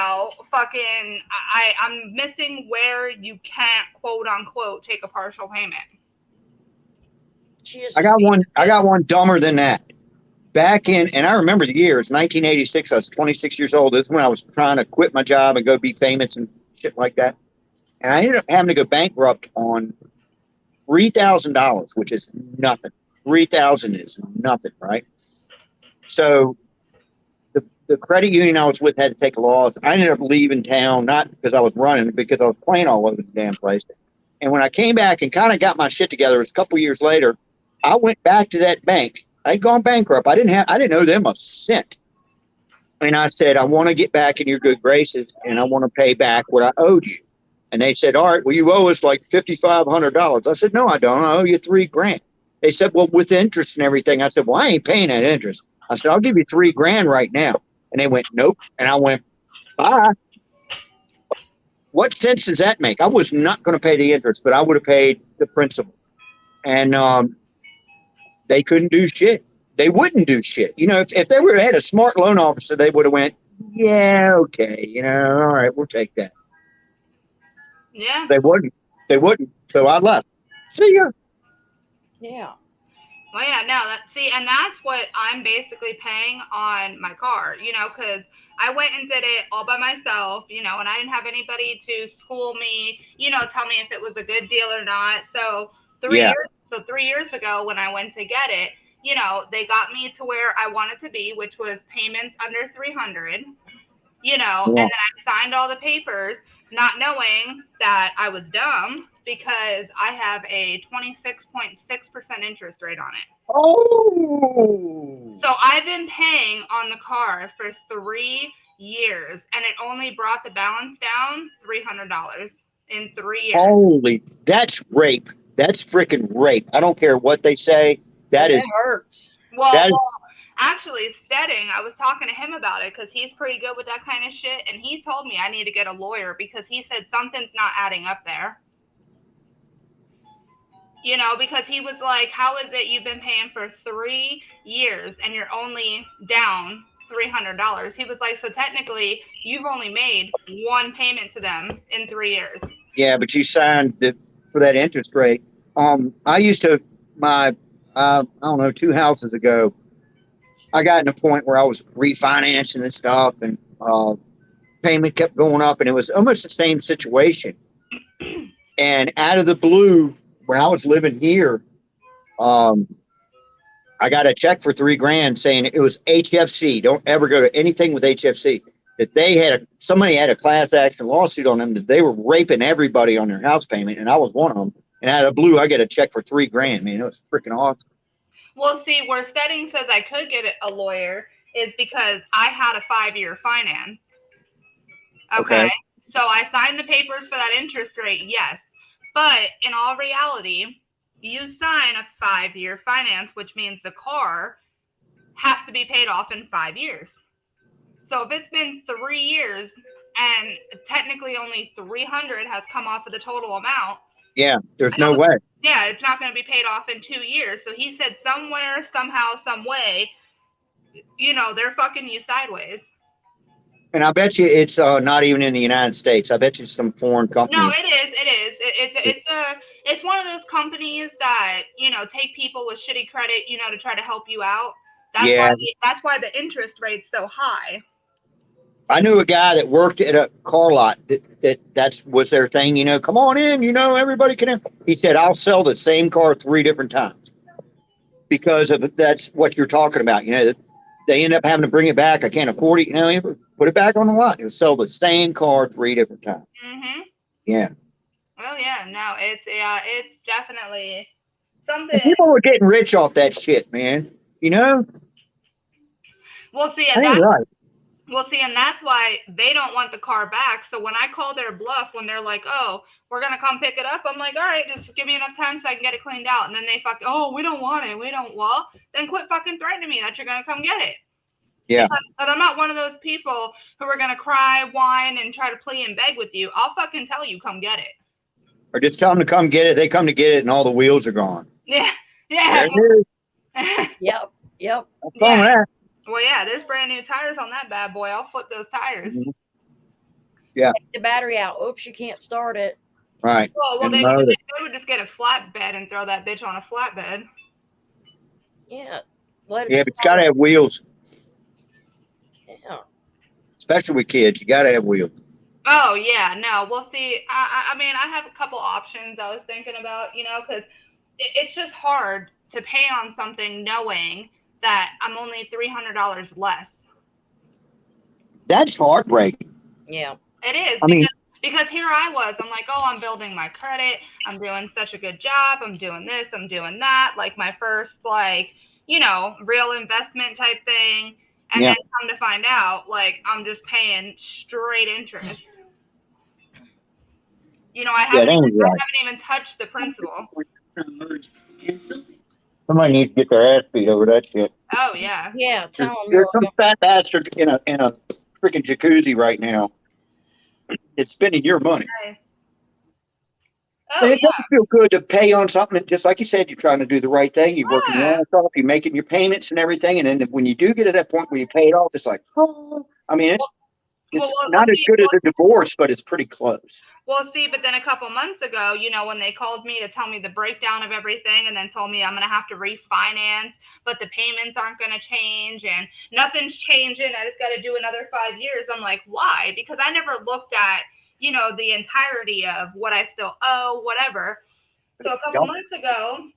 missing where you can't quote unquote take a partial payment. I got one dumber than that. Back in, and I remember the year, it's 1986. I was 26 years old. This is when I was trying to quit my job and go be famous and shit like that. And I ended up having to go bankrupt on $3,000, which is nothing. 3,000 is nothing, right? So the credit union I was with had to take a loss. I ended up leaving town, not because I was running, because I was playing all over the damn place. And when I came back and kind of got my shit together, it was a couple years later, I went back to that bank. I'd gone bankrupt. I didn't owe them a cent. And I said, I want to get back in your good graces and I want to pay back what I owed you. And they said, all right, well, you owe us like $5,500. I said, no, I don't. I owe you $3,000. They said, well, with interest and everything. I said, well, I ain't paying that interest. I said, I'll give you $3,000 right now. And they went, nope. And I went, bye. What sense does that make? I was not going to pay the interest, but I would have paid the principal. And they couldn't do shit. They wouldn't do shit. If they would have had a smart loan officer, they would have went, yeah, okay, all right, we'll take that. Yeah. They wouldn't. So I left. See ya. Yeah. Well, yeah, no, and that's what I'm basically paying on my car, because I went and did it all by myself, and I didn't have anybody to school me, tell me if it was a good deal or not. So 3 years ago when I went to get it, they got me to where I wanted to be, which was payments under 300, and then I signed all the papers, not knowing that I was dumb, because I have a 26.6% interest rate on it. Oh. So I've been paying on the car for 3 years, and it only brought the balance down $300 in 3 years. Holy, that's rape. That's freaking rape. I don't care what they say. That is hurts. Well, is- actually, Stedding, I was talking to him about it because he's pretty good with that kind of shit, and he told me I need to get a lawyer because he said something's not adding up there. You know, because he was like, how is it you've been paying for 3 years and you're only down $300? He was like, so technically you've only made one payment to them in 3 years. yeah, but you signed for that interest rate. I used to I don't know, 2 houses ago, I got in a point where I was refinancing and stuff, and payment kept going up, and it was almost the same situation. And out of the blue, when I was living here, I got a check for $3,000 saying it was HFC. Don't ever go to anything with HFC. That they had somebody had a class action lawsuit on them that they were raping everybody on their house payment, and I was one of them. And out of the blue, I get a check for $3,000. Man, it was freaking awesome. Well, see, where Stedding says I could get a lawyer is because I had a 5-year finance. Okay. So I signed the papers for that interest rate, yes. But in all reality, you sign a 5-year finance, which means the car has to be paid off in 5 years. So if it's been 3 years and technically only $300 has come off of the total amount. Yeah, there's no way. Yeah, it's not going to be paid off in 2 years. So he said somewhere, somehow, some way, you know, they're fucking you sideways. And I bet you it's not even in the United States. I bet you some foreign company. No, it is. It is. It's one of those companies that, you know, take people with shitty credit, you know, to try to help you out. That's why the interest rate's so high. I knew a guy that worked at a car lot that was their thing. You know, come on in. You know, everybody can. He said, "I'll sell the same car 3 different times because of that's what you're talking about." You know, they end up having to bring it back. I can't afford it. You know, put it back on the lot. He'll sell the same car 3 different times. Mm-hmm. Yeah. Well, yeah. No, it's definitely something. And people were getting rich off that shit, man. You know. Well, see, and that's why they don't want the car back. So when I call their bluff, when they're like, "Oh, we're gonna come pick it up," I'm like, "All right, just give me enough time so I can get it cleaned out." And then they "Oh, we don't want it. We don't." Well, then quit fucking threatening me that you're gonna come get it. Yeah. Because I'm not one of those people who are gonna cry, whine, and try to plea and beg with you. I'll fucking tell you, come get it. Or just tell them to come get it. They come to get it, and all the wheels are gone. Yeah. There it is. Yep. That's all that. Well, yeah, there's brand new tires on that bad boy. I'll flip those tires. Mhm. Yeah. Take the battery out. Oops, you can't start it. Right. Well, And they motor. would just get a flatbed and throw that bitch on a flatbed. Yeah. Let it Yeah, but it's got to have wheels, Yeah. especially with kids. You got to have wheels. Oh, yeah, no. Well, see, I mean, I have a couple options I was thinking about, you know, because it's just hard to pay on something knowing that I'm only $300 less. That's heartbreaking. Yeah. It is. I mean, because here I was, I'm like, oh, I'm building my credit. I'm doing such a good job. I'm doing this. I'm doing that. Like my first, like, you know, real investment type thing. And then come to find out, like, I'm just paying straight interest. You know, I haven't even touched the principal. Somebody needs to get their ass beat over that shit. Oh, yeah. Yeah. Tell them There's some fat bastard in a freaking jacuzzi right now. It's spending your money. Nice. Oh, It doesn't feel good to pay on something. Just like you said, you're trying to do the right thing. You're working your ass off. You're making your payments and everything. And then when you do get to that point where you pay it off, it's like, oh, I mean, it's not as good as a divorce, but it's pretty close. Well, see, but then a couple months ago, you know, when they called me to tell me the breakdown of everything and then told me I'm going to have to refinance, but the payments aren't going to change and nothing's changing. I just got to do another 5 years. I'm like, why? Because I never looked at, you know, the entirety of what I still owe, whatever. So a couple months ago,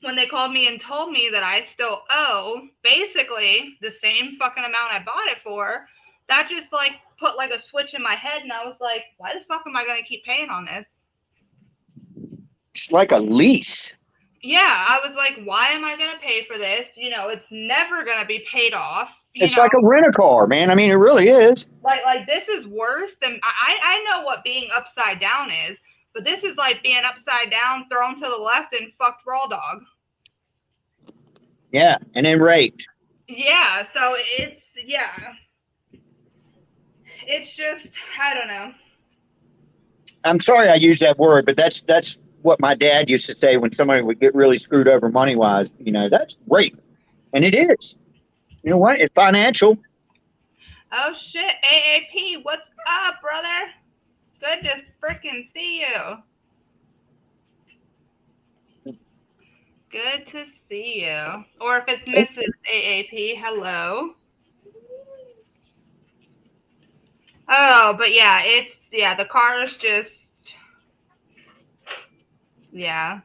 when they called me and told me that I still owe basically the same fucking amount I bought it for, that just like put like a switch in my head. And I was like, why the fuck am I going to keep paying on this? it's like a lease. Yeah, I was like, why am I gonna pay for this? You know, it's never gonna be paid off. It's like a rent-a-car, man. I mean, it really is. Like this is worse than I know what being upside down is, but this is like being upside down, thrown to the left, and fucked raw dog. Yeah, and then raped. Yeah, so it's just I don't know. I'm sorry I use that word, but that's what my dad used to say when somebody would get really screwed over money-wise. You know, that's rape, and it is. You know what? It's financial. Oh shit, AAP, what's up, brother? Good to freaking see you. Good to see you. Or if it's Mrs. AAP, hello. Oh, but yeah, the car is just, yeah.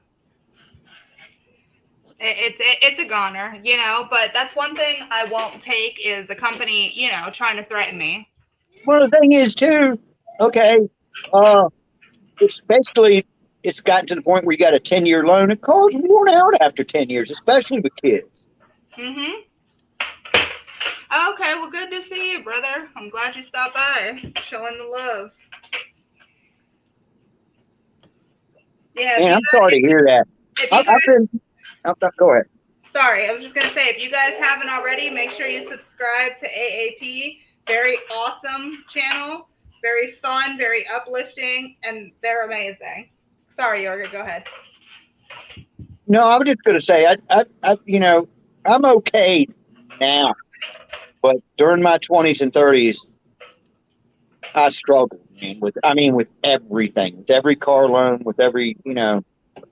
It's a goner, you know, but that's one thing I won't take is a company, you know, trying to threaten me. Well, the thing is, too, okay, it's basically, it's gotten to the point where you got a 10-year loan. It cars worn out after 10 years, especially with kids. Mm-hmm. Okay, well, good to see you, brother. I'm glad you stopped by, showing the love. Yeah, Man, I'm sorry to hear that. Go ahead. Sorry, I was just going to say, if you guys haven't already, make sure you subscribe to AAP. Very awesome channel. Very fun, very uplifting, and they're amazing. Sorry, Yorga, go ahead. No, I was just going to say, you know, I'm okay now, but during my 20s and 30s, I struggled, man, with everything, with every car loan, with every, you know,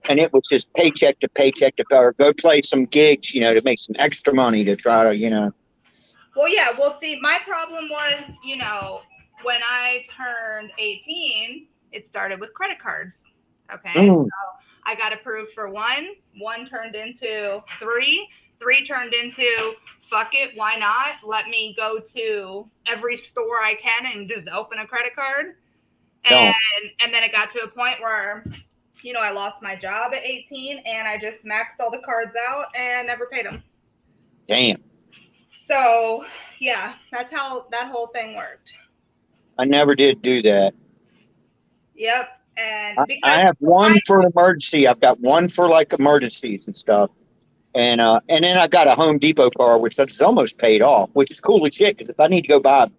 and it was just paycheck to paycheck to pay, or go play some gigs, you know, to make some extra money to try to, you know. Well, yeah, well, see, my problem was, you know, when I turned 18, it started with credit cards. Okay. So I got approved for one turned into three turned into fuck it, why not? Let me go to every store I can and just open a credit card. And then it got to a point where, you know, I lost my job at 18 and I just maxed all the cards out and never paid them. Damn. So, yeah, that's how that whole thing worked. I never did do that. Yep. And I have one for emergency. I've got one for like emergencies and stuff. And then I got a Home Depot car, which is almost paid off, which is cool as shit. Because if I need to go buy a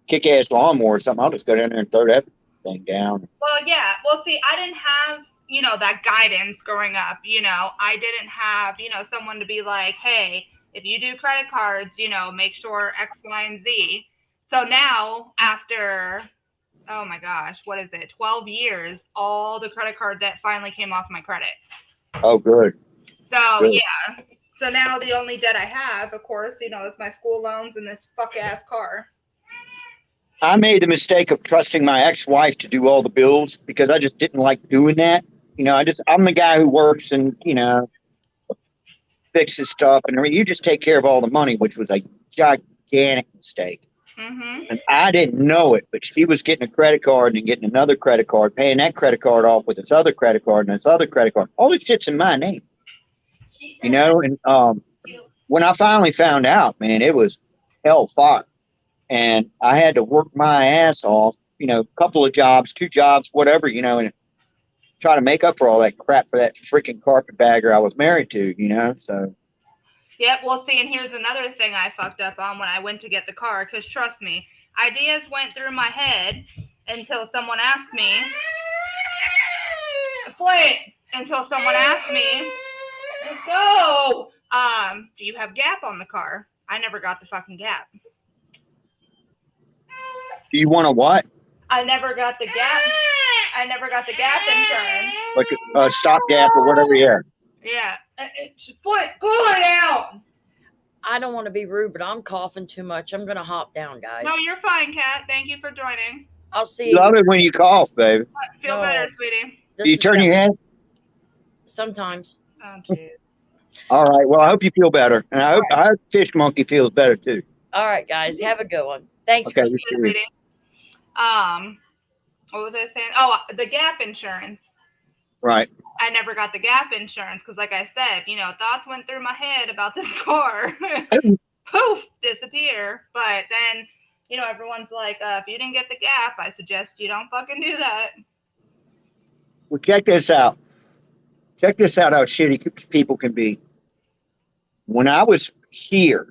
kick-ass lawnmower or something, I'll just go down there and throw that thing down. Well, yeah. Well, see, I didn't have, you know, that guidance growing up. You know, I didn't have, you know, someone to be like, hey, if you do credit cards, you know, make sure X, Y, and Z. So now after, oh my gosh, what is it? 12 years, all the credit card debt finally came off my credit. Oh, good. So, good. Yeah. So now the only debt I have, of course, you know, is my school loans and this fuck-ass car. I made the mistake of trusting my ex-wife to do all the bills because I just didn't like doing that. You know, I'm the guy who works and, you know, fixes stuff. And you just take care of all the money, which was a gigantic mistake. Mm-hmm. And I didn't know it, but she was getting a credit card and getting another credit card, paying that credit card off with this other credit card and this other credit card. All this shit's in my name, you know. And when I finally found out, man, it was hellfire, and I had to work my ass off, you know, a couple of jobs, 2 jobs, whatever, you know, and try to make up for all that crap for that freaking carpetbagger I was married to, you know. So. Yep, well, see, and here's another thing I fucked up on when I went to get the car, because trust me, ideas went through my head until someone asked me, let's go, do you have Gap on the car? I never got the fucking Gap. Do you want a what? I never got the Gap insurance. Like a stopgap or whatever, yeah. Yeah. Cool it down. I don't want to be rude, but I'm coughing too much. I'm going to hop down, guys. No, you're fine, Kat. Thank you for joining. I'll see you. Love it when you cough, baby. Feel better, sweetie. Do you turn your head? Sometimes. Oh, jeez. All right. Well, I hope you feel better. And I hope Fish Monkey feels better, too. All right, guys. Have a good one. Thanks, okay, Christine. Sweetie. What was I saying? Oh, the Gap insurance. Right. I never got the gap insurance because, like I said, you know, thoughts went through my head about this car. Poof, disappear. But then, you know, everyone's like, if you didn't get the gap, I suggest you don't fucking do that. Well, check this out. Check this out how shitty people can be. When I was here,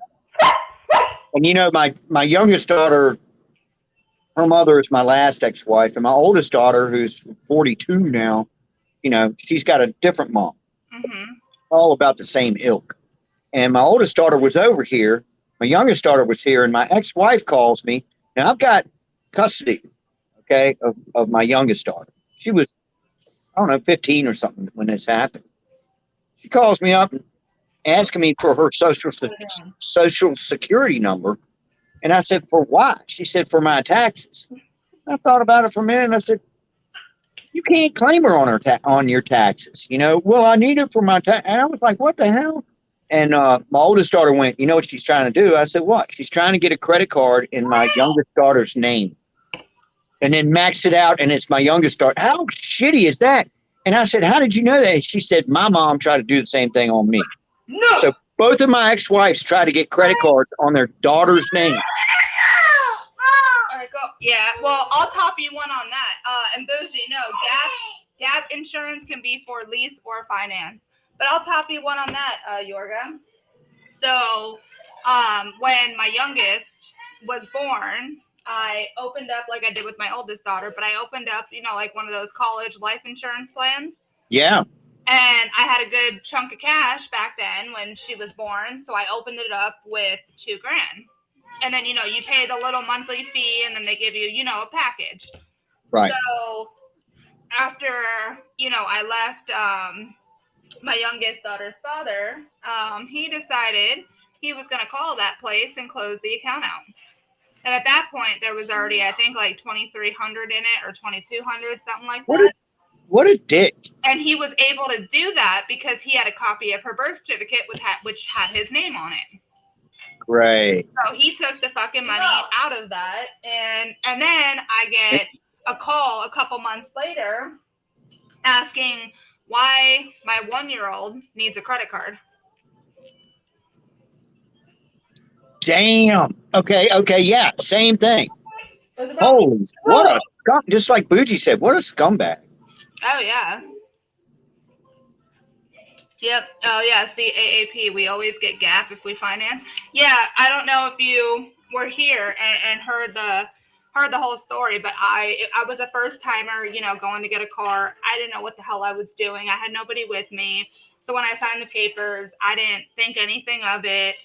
and you know, my youngest daughter, her mother is my last ex-wife, and my oldest daughter, who's 42 now, you know, she's got a different mom. Mm-hmm. All about the same ilk. And my oldest daughter was over here. My youngest daughter was here, and my ex-wife calls me. Now, I've got custody, okay, of my youngest daughter. She was, I don't know, 15 or something when this happened. She calls me up and asking me for her social security number. And I said, for what? She said, for my taxes. I thought about it for a minute, and I said, you can't claim her on your taxes. You know, well, I need it for my tax. And I was like, what the hell? And my oldest daughter went, you know what she's trying to do? I said, what? She's trying to get a credit card in my youngest daughter's name and then max it out. And it's my youngest daughter. How shitty is that? And I said, how did you know that? She said, my mom tried to do the same thing on me. No. So both of my ex-wives tried to get credit cards on their daughter's name. All right, go. Yeah, well, I'll top you one on that. And Bougie, no, gap insurance can be for lease or finance. But I'll top you one on that, Yorga. So, when my youngest was born, I opened up, like I did with my oldest daughter, but I opened up, you know, like one of those college life insurance plans. Yeah. And I had a good chunk of cash back then when she was born. So I opened it up with $2,000. And then, you know, you pay the little monthly fee and then they give you, you know, a package. Right. So after, you know, I left my youngest daughter's father, he decided he was going to call that place and close the account out. And at that point, there was already, I think, like 2,300 in it or 2,200, something like that. What a dick. And he was able to do that because he had a copy of her birth certificate which had his name on it. Great. So he took the fucking money out of that. And then I get a call a couple months later asking why my 1-year-old needs a credit card. Damn. Okay. Yeah. Same thing. Holy, what a scum! Just like Bougie said, what a scumbag. Oh yeah. Yep. Oh yeah. See, AAP. We always get gap if we finance. Yeah. I don't know if you were here and heard the whole story, but I was a first timer. You know, going to get a car. I didn't know what the hell I was doing. I had nobody with me. So when I signed the papers, I didn't think anything of it.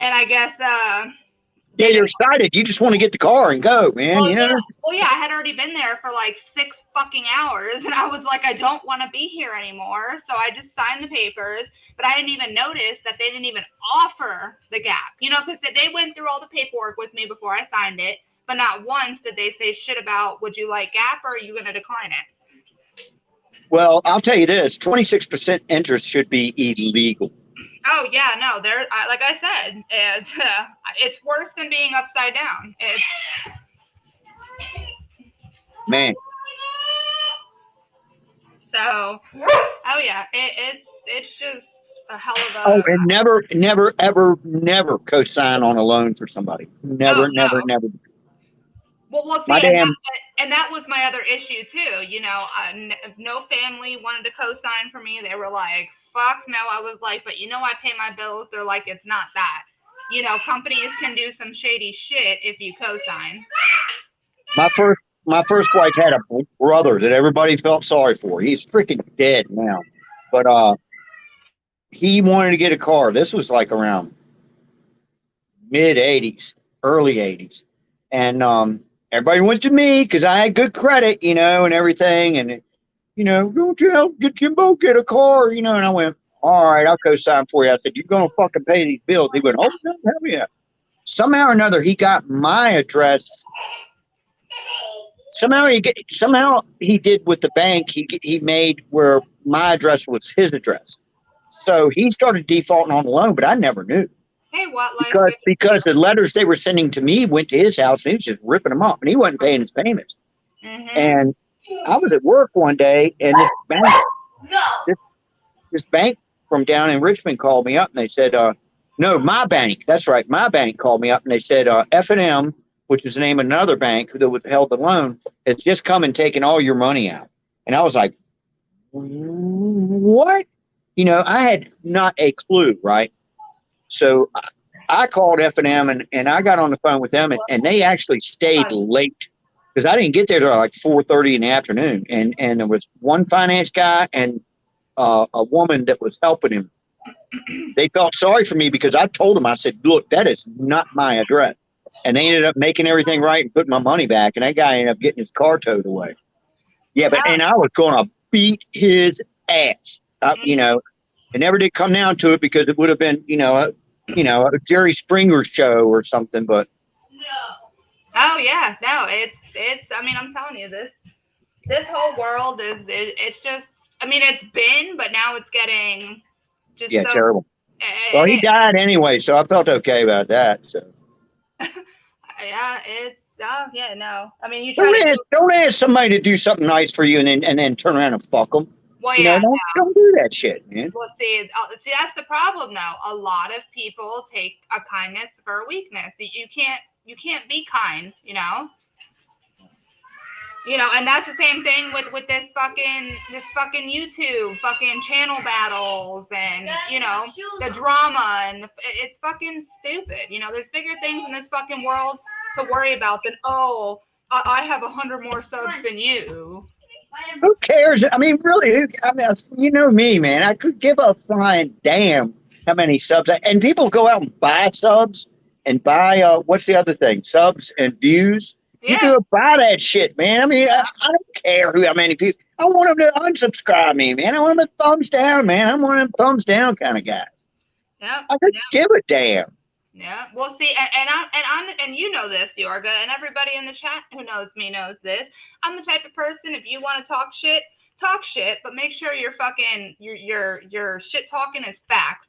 And I guess, yeah, you're excited. You just want to get the car and go, man. well, You know? yeah, I had already been there for like 6 fucking hours. And I was like, I don't want to be here anymore. So I just signed the papers. But I didn't even notice that they didn't even offer the gap. You know, because they went through all the paperwork with me before I signed it. But not once did they say shit about, would you like gap or are you going to decline it? Well, I'll tell you this, 26% interest should be illegal. Oh, yeah, no, like I said, it's worse than being upside down. Man. So, oh, yeah, it's just a hell of a... Oh, and never, ever co-sign on a loan for somebody. Never. Well, see, and that was my other issue, too. You know, no family wanted to co-sign for me. They were like, fuck no. I was like, but you know, I pay my bills. They're like, it's not that. You know, companies can do some shady shit if you co-sign. My first wife had a brother that everybody felt sorry for. He's freaking dead now. But he wanted to get a car. This was like around mid-'80s, early 80s. And everybody went to me because I had good credit, you know, and everything. And, you know, don't you help get Jimbo get a car, you know? And I went, all right, I'll co-sign for you. I said, you're going to fucking pay these bills. He went, oh, no, hell yeah. Somehow or another, he got my address. Somehow he did with the bank. He made where my address was his address. So he started defaulting on the loan, but I never knew. Hey, what? Because the letters they were sending to me went to his house, and he was just ripping them off, and he wasn't paying his payments. Mm-hmm. And I was at work one day, and this bank No. This bank from down in Richmond called me up and they said, no, my bank. That's right. My bank called me up and they said, F&M, which is the name of another bank that held the loan, has just come and taken all your money out. And I was like, what? You know, I had not a clue, right? So I called F&M and I got on the phone with them and they actually stayed late because I didn't get there till like 4:30 in the afternoon. And there was one finance guy and a woman that was helping him. They felt sorry for me because I told them, I said, look, that is not my address. And they ended up making everything right and putting my money back. And that guy ended up getting his car towed away. Yeah, but and I was going to beat his ass. You know, it never did come down to it because it would have been, a Jerry Springer show or something. But oh yeah, no, it's. I mean, I'm telling you, this whole world it's just. I mean, it's been, but now it's getting just so terrible. Well, he died anyway, so I felt okay about that. So yeah, it's. Oh yeah, no. I mean, don't ask somebody to do something nice for you and then turn around and fuck them. Well, yeah, don't do that shit, man. Well, see, that's the problem, though. A lot of people take a kindness for a weakness. You can't be kind, and that's the same thing with this fucking YouTube fucking channel battles and the drama and it's fucking stupid. There's bigger things in this fucking world to worry about than I have 100 more subs than you. Who cares? I mean, really, you know me, man. I could give a flying damn how many subs. And people go out and buy subs and buy, what's the other thing? Subs and views. Yeah. You can buy that shit, man. I mean, I don't care how many people. I want them to unsubscribe me, man. I want them to thumbs down, man. I'm one of them thumbs down kind of guys. Yeah. I could give a damn. Yeah, well, see, and you know this, Yorga, and everybody in the chat who knows me knows this. I'm the type of person, if you want to talk shit, but make sure your shit talking is facts.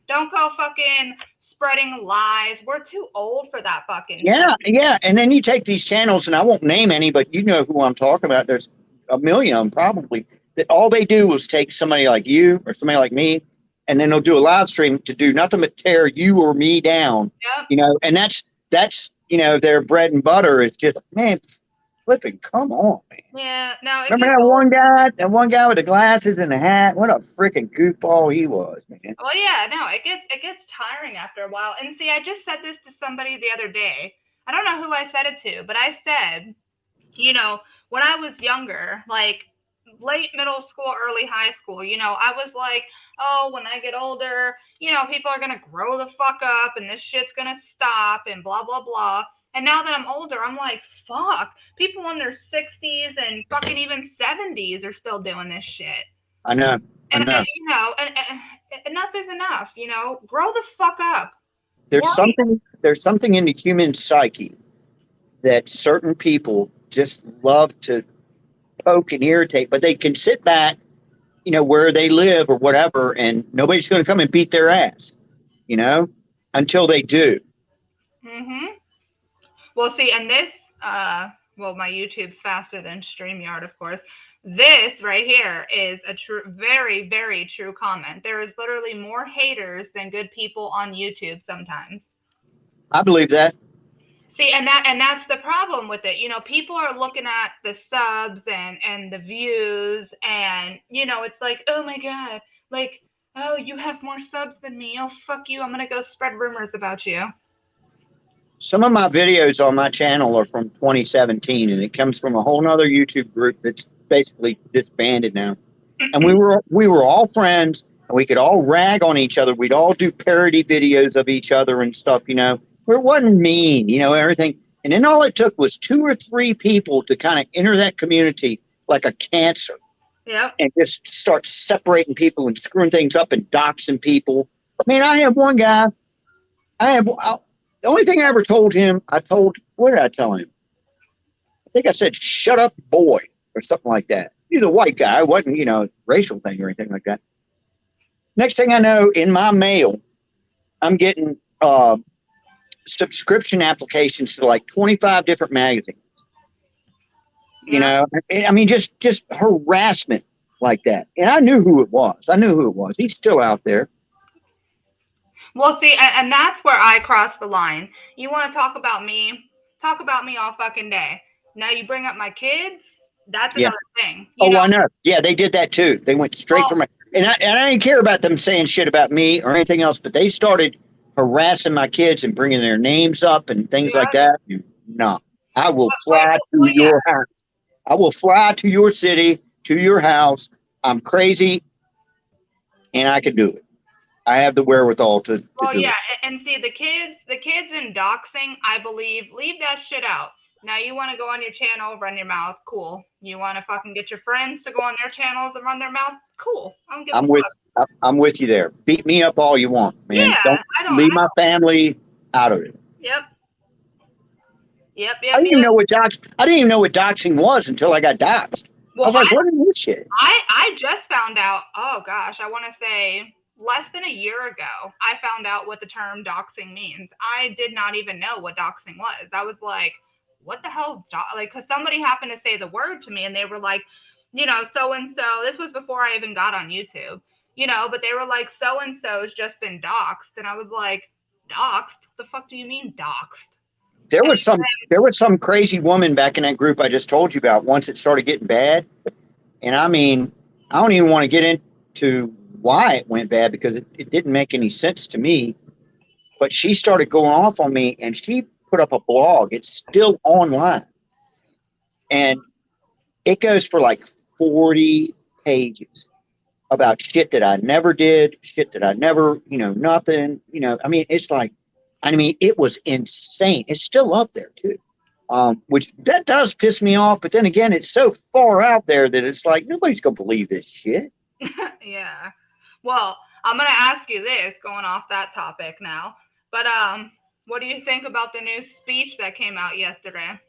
Don't go fucking spreading lies. We're too old for that fucking shit. Yeah, and then you take these channels, and I won't name any, but you know who I'm talking about. There's a million of them probably, that all they do is take somebody like you or somebody like me, and then they'll do a live stream to do nothing but tear you or me down. Yep. And that's their bread and butter is just, man, flipping, come on, man. Yeah, no. Remember that one guy with the glasses and the hat? What a freaking goofball he was, man. Well, yeah, no, it gets tiring after a while. And see, I just said this to somebody the other day. I don't know who I said it to, but I said, when I was younger, like late middle school, early high school, I was like, oh, when I get older, people are going to grow the fuck up and this shit's going to stop and blah, blah, blah. And now that I'm older, I'm like, fuck, people in their 60s and fucking even 70s are still doing this shit. I know. And enough is enough, grow the fuck up. There's something in the human psyche that certain people just love to poke and irritate, but they can sit back, where they live or whatever, and nobody's going to come and beat their ass, until they do. Mm-hmm. Well, see, and this, my YouTube's faster than StreamYard, of course. This right here is a true, very, very true comment. There is literally more haters than good people on YouTube sometimes. I believe that. See, and that's the problem with it. People are looking at the subs and the views, and it's like, oh my God, like, oh, you have more subs than me. Oh, fuck you. I'm gonna go spread rumors about you. Some of my videos on my channel are from 2017, and it comes from a whole nother YouTube group that's basically disbanded now. And we were all friends, and we could all rag on each other. We'd all do parody videos of each other and stuff, where it wasn't mean, everything. And then all it took was 2 or 3 people to kind of enter that community like a cancer. Yeah. And just start separating people and screwing things up and doxing people. Man, I have one guy. The only thing I ever told him, what did I tell him? I think I said, shut up, boy, or something like that. He's a white guy. It wasn't, a racial thing or anything like that. Next thing I know, in my mail, I'm getting subscription applications to like 25 different magazines. I mean, just harassment like that. And I knew who it was. He's still out there. Well, see, and that's where I cross the line. You want to talk about me? Talk about me all fucking day. Now you bring up my kids. That's another thing. I know. Yeah, they did that too. They went straight for my. And I didn't care about them saying shit about me or anything else, but they started harassing my kids and bringing their names up and things like that. No, I will fly to your house. I will fly to your city, to your house. I'm crazy, and I can do it. I have the wherewithal to do it. And see the kids in doxing, I believe, leave that shit out. Now you want to go on your channel, run your mouth, cool. You want to fucking get your friends to go on their channels and run their mouth, cool. I'm with you there. Beat me up all you want, man. Yeah, don't leave my family out of it. Yep. I didn't even know what doxing was until I got doxed. Well, I was like, what is this shit? I just found out, oh gosh, I want to say less than a year ago, I found out what the term doxing means. I did not even know what doxing was. I was like, what the hell is like, because somebody happened to say the word to me and they were like, so-and-so, this was before I even got on YouTube, but they were like, so-and-so's just been doxed. And I was like, doxed? What the fuck do you mean doxed? There was some crazy woman back in that group I just told you about once it started getting bad. And I mean, I don't even want to get into why it went bad because it didn't make any sense to me. But she started going off on me and she put up a blog. It's still online. And it goes for like 40 pages about shit that I never did, shit that I never, nothing, I mean, it was insane. It's still up there too. Which that does piss me off. But then again, it's so far out there that it's like, nobody's going to believe this shit. Yeah. Well, I'm going to ask you this going off that topic now, but, what do you think about the new speech that came out yesterday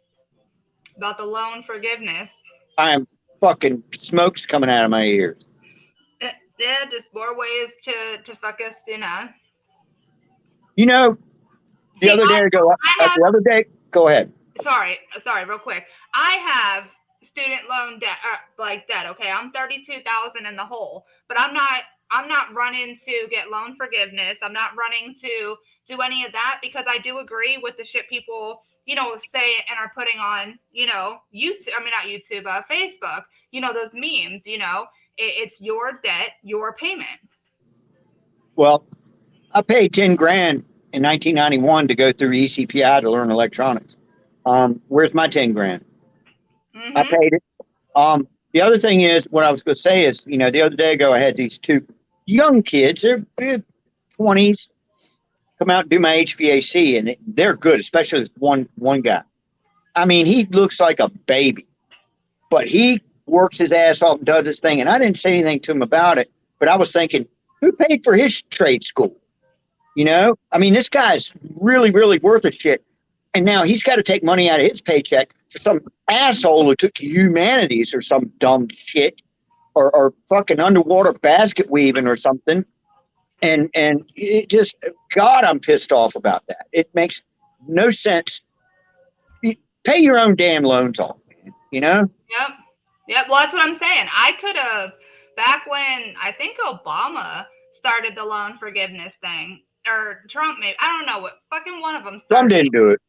about the loan forgiveness? I am fucking smoke's coming out of my ears. Yeah, just more ways to fuck us, The other day, go ahead. Sorry, real quick. I have student loan debt, debt. Okay, I'm 32,000 in the hole, but I'm not running to get loan forgiveness. I'm not running to do any of that because I do agree with the shit people, say and are putting on, YouTube. I mean, not YouTube, Facebook. Those memes. It's your debt, your payment. Well, I paid $10,000 in 1991 to go through ECPI to learn electronics. Where's my $10,000? Mm-hmm. I paid it. The other thing is, what I was going to say is, the other day ago, I had these two young kids, they're 20s, come out and do my HVAC, and they're good, especially this one guy. I mean, he looks like a baby, but he works his ass off and does his thing, and I didn't say anything to him about it, but I was thinking, who paid for his trade school? I mean, this guy's really, really worth a shit. And now he's got to take money out of his paycheck for some asshole who took humanities or some dumb shit or fucking underwater basket weaving or something. And it just, God, I'm pissed off about that. It makes no sense. Pay your own damn loans off, man, Yep. Well, that's what I'm saying. I could have, back when I think Obama started the loan forgiveness thing, or Trump maybe, I don't know what, fucking one of them started. Trump didn't do it.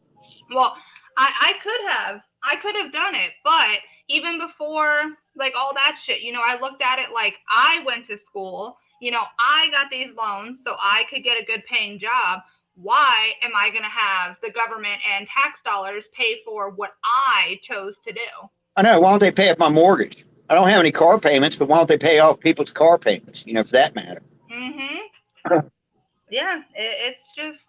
Well, I could have done it, but even before like all that shit, I looked at it like I went to school, I got these loans so I could get a good paying job. Why am I going to have the government and tax dollars pay for what I chose to do? I know. Why don't they pay off my mortgage? I don't have any car payments, but why don't they pay off people's car payments, for that matter? Mm-hmm. Yeah, it's just...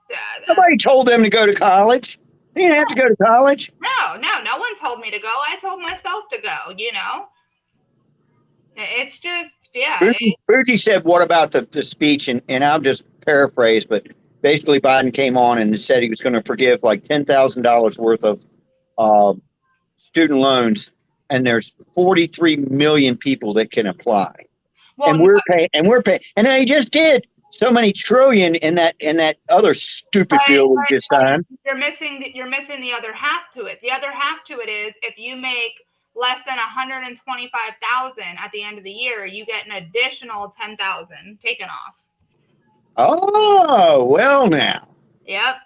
Nobody told them to go to college. They didn't have to go to college. No one told me to go. I told myself to go, It's just, yeah. Bougie said, what about the speech? And I'll just paraphrase, but basically Biden came on and said he was going to forgive like $10,000 worth of student loans. And there's 43 million people that can apply. Well, and we're paying. And they just did so many trillion in that other stupid bill we just signed. You're missing the other half to it. The other half to it is if you make less than 125,000 at the end of the year, you get an additional 10,000 taken off. Oh, well now. Yep.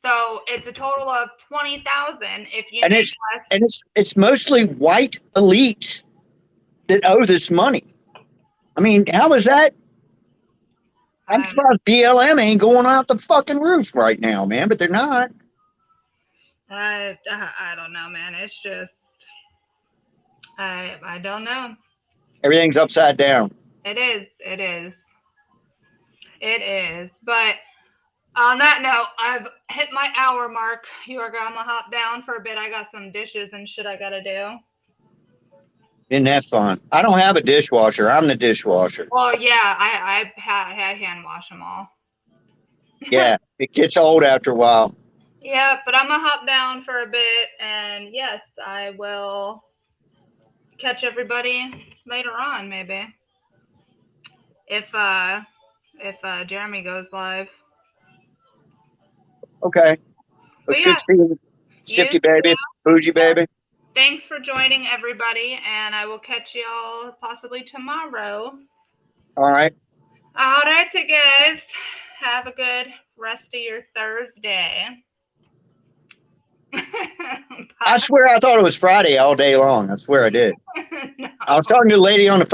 So it's a total of 20,000 if you And make it's less. and it's mostly white elites that owe this money. I mean, how is that? I'm surprised BLM ain't going out the fucking roof right now, man, but they're not. I don't know, man. It's just I don't know. Everything's upside down. It is. But on that note, I've hit my hour mark. You are gonna hop down for a bit. I got some dishes and shit I gotta do. Isn't that fun? I don't have a dishwasher. I'm the dishwasher. Well, yeah, I hand wash them all. Yeah, it gets old after a while. Yeah, but I'm gonna hop down for a bit, and yes, I will catch everybody later on, maybe. If Jeremy goes live. Okay. But It's yeah, good seeing you. Shifty you baby. too. Bougie baby. Thanks for joining, everybody, and I will catch y'all possibly tomorrow. All right. All right, guys. Have a good rest of your Thursday. I swear I thought it was Friday all day long. I swear I did. No. I was talking to a lady on the phone.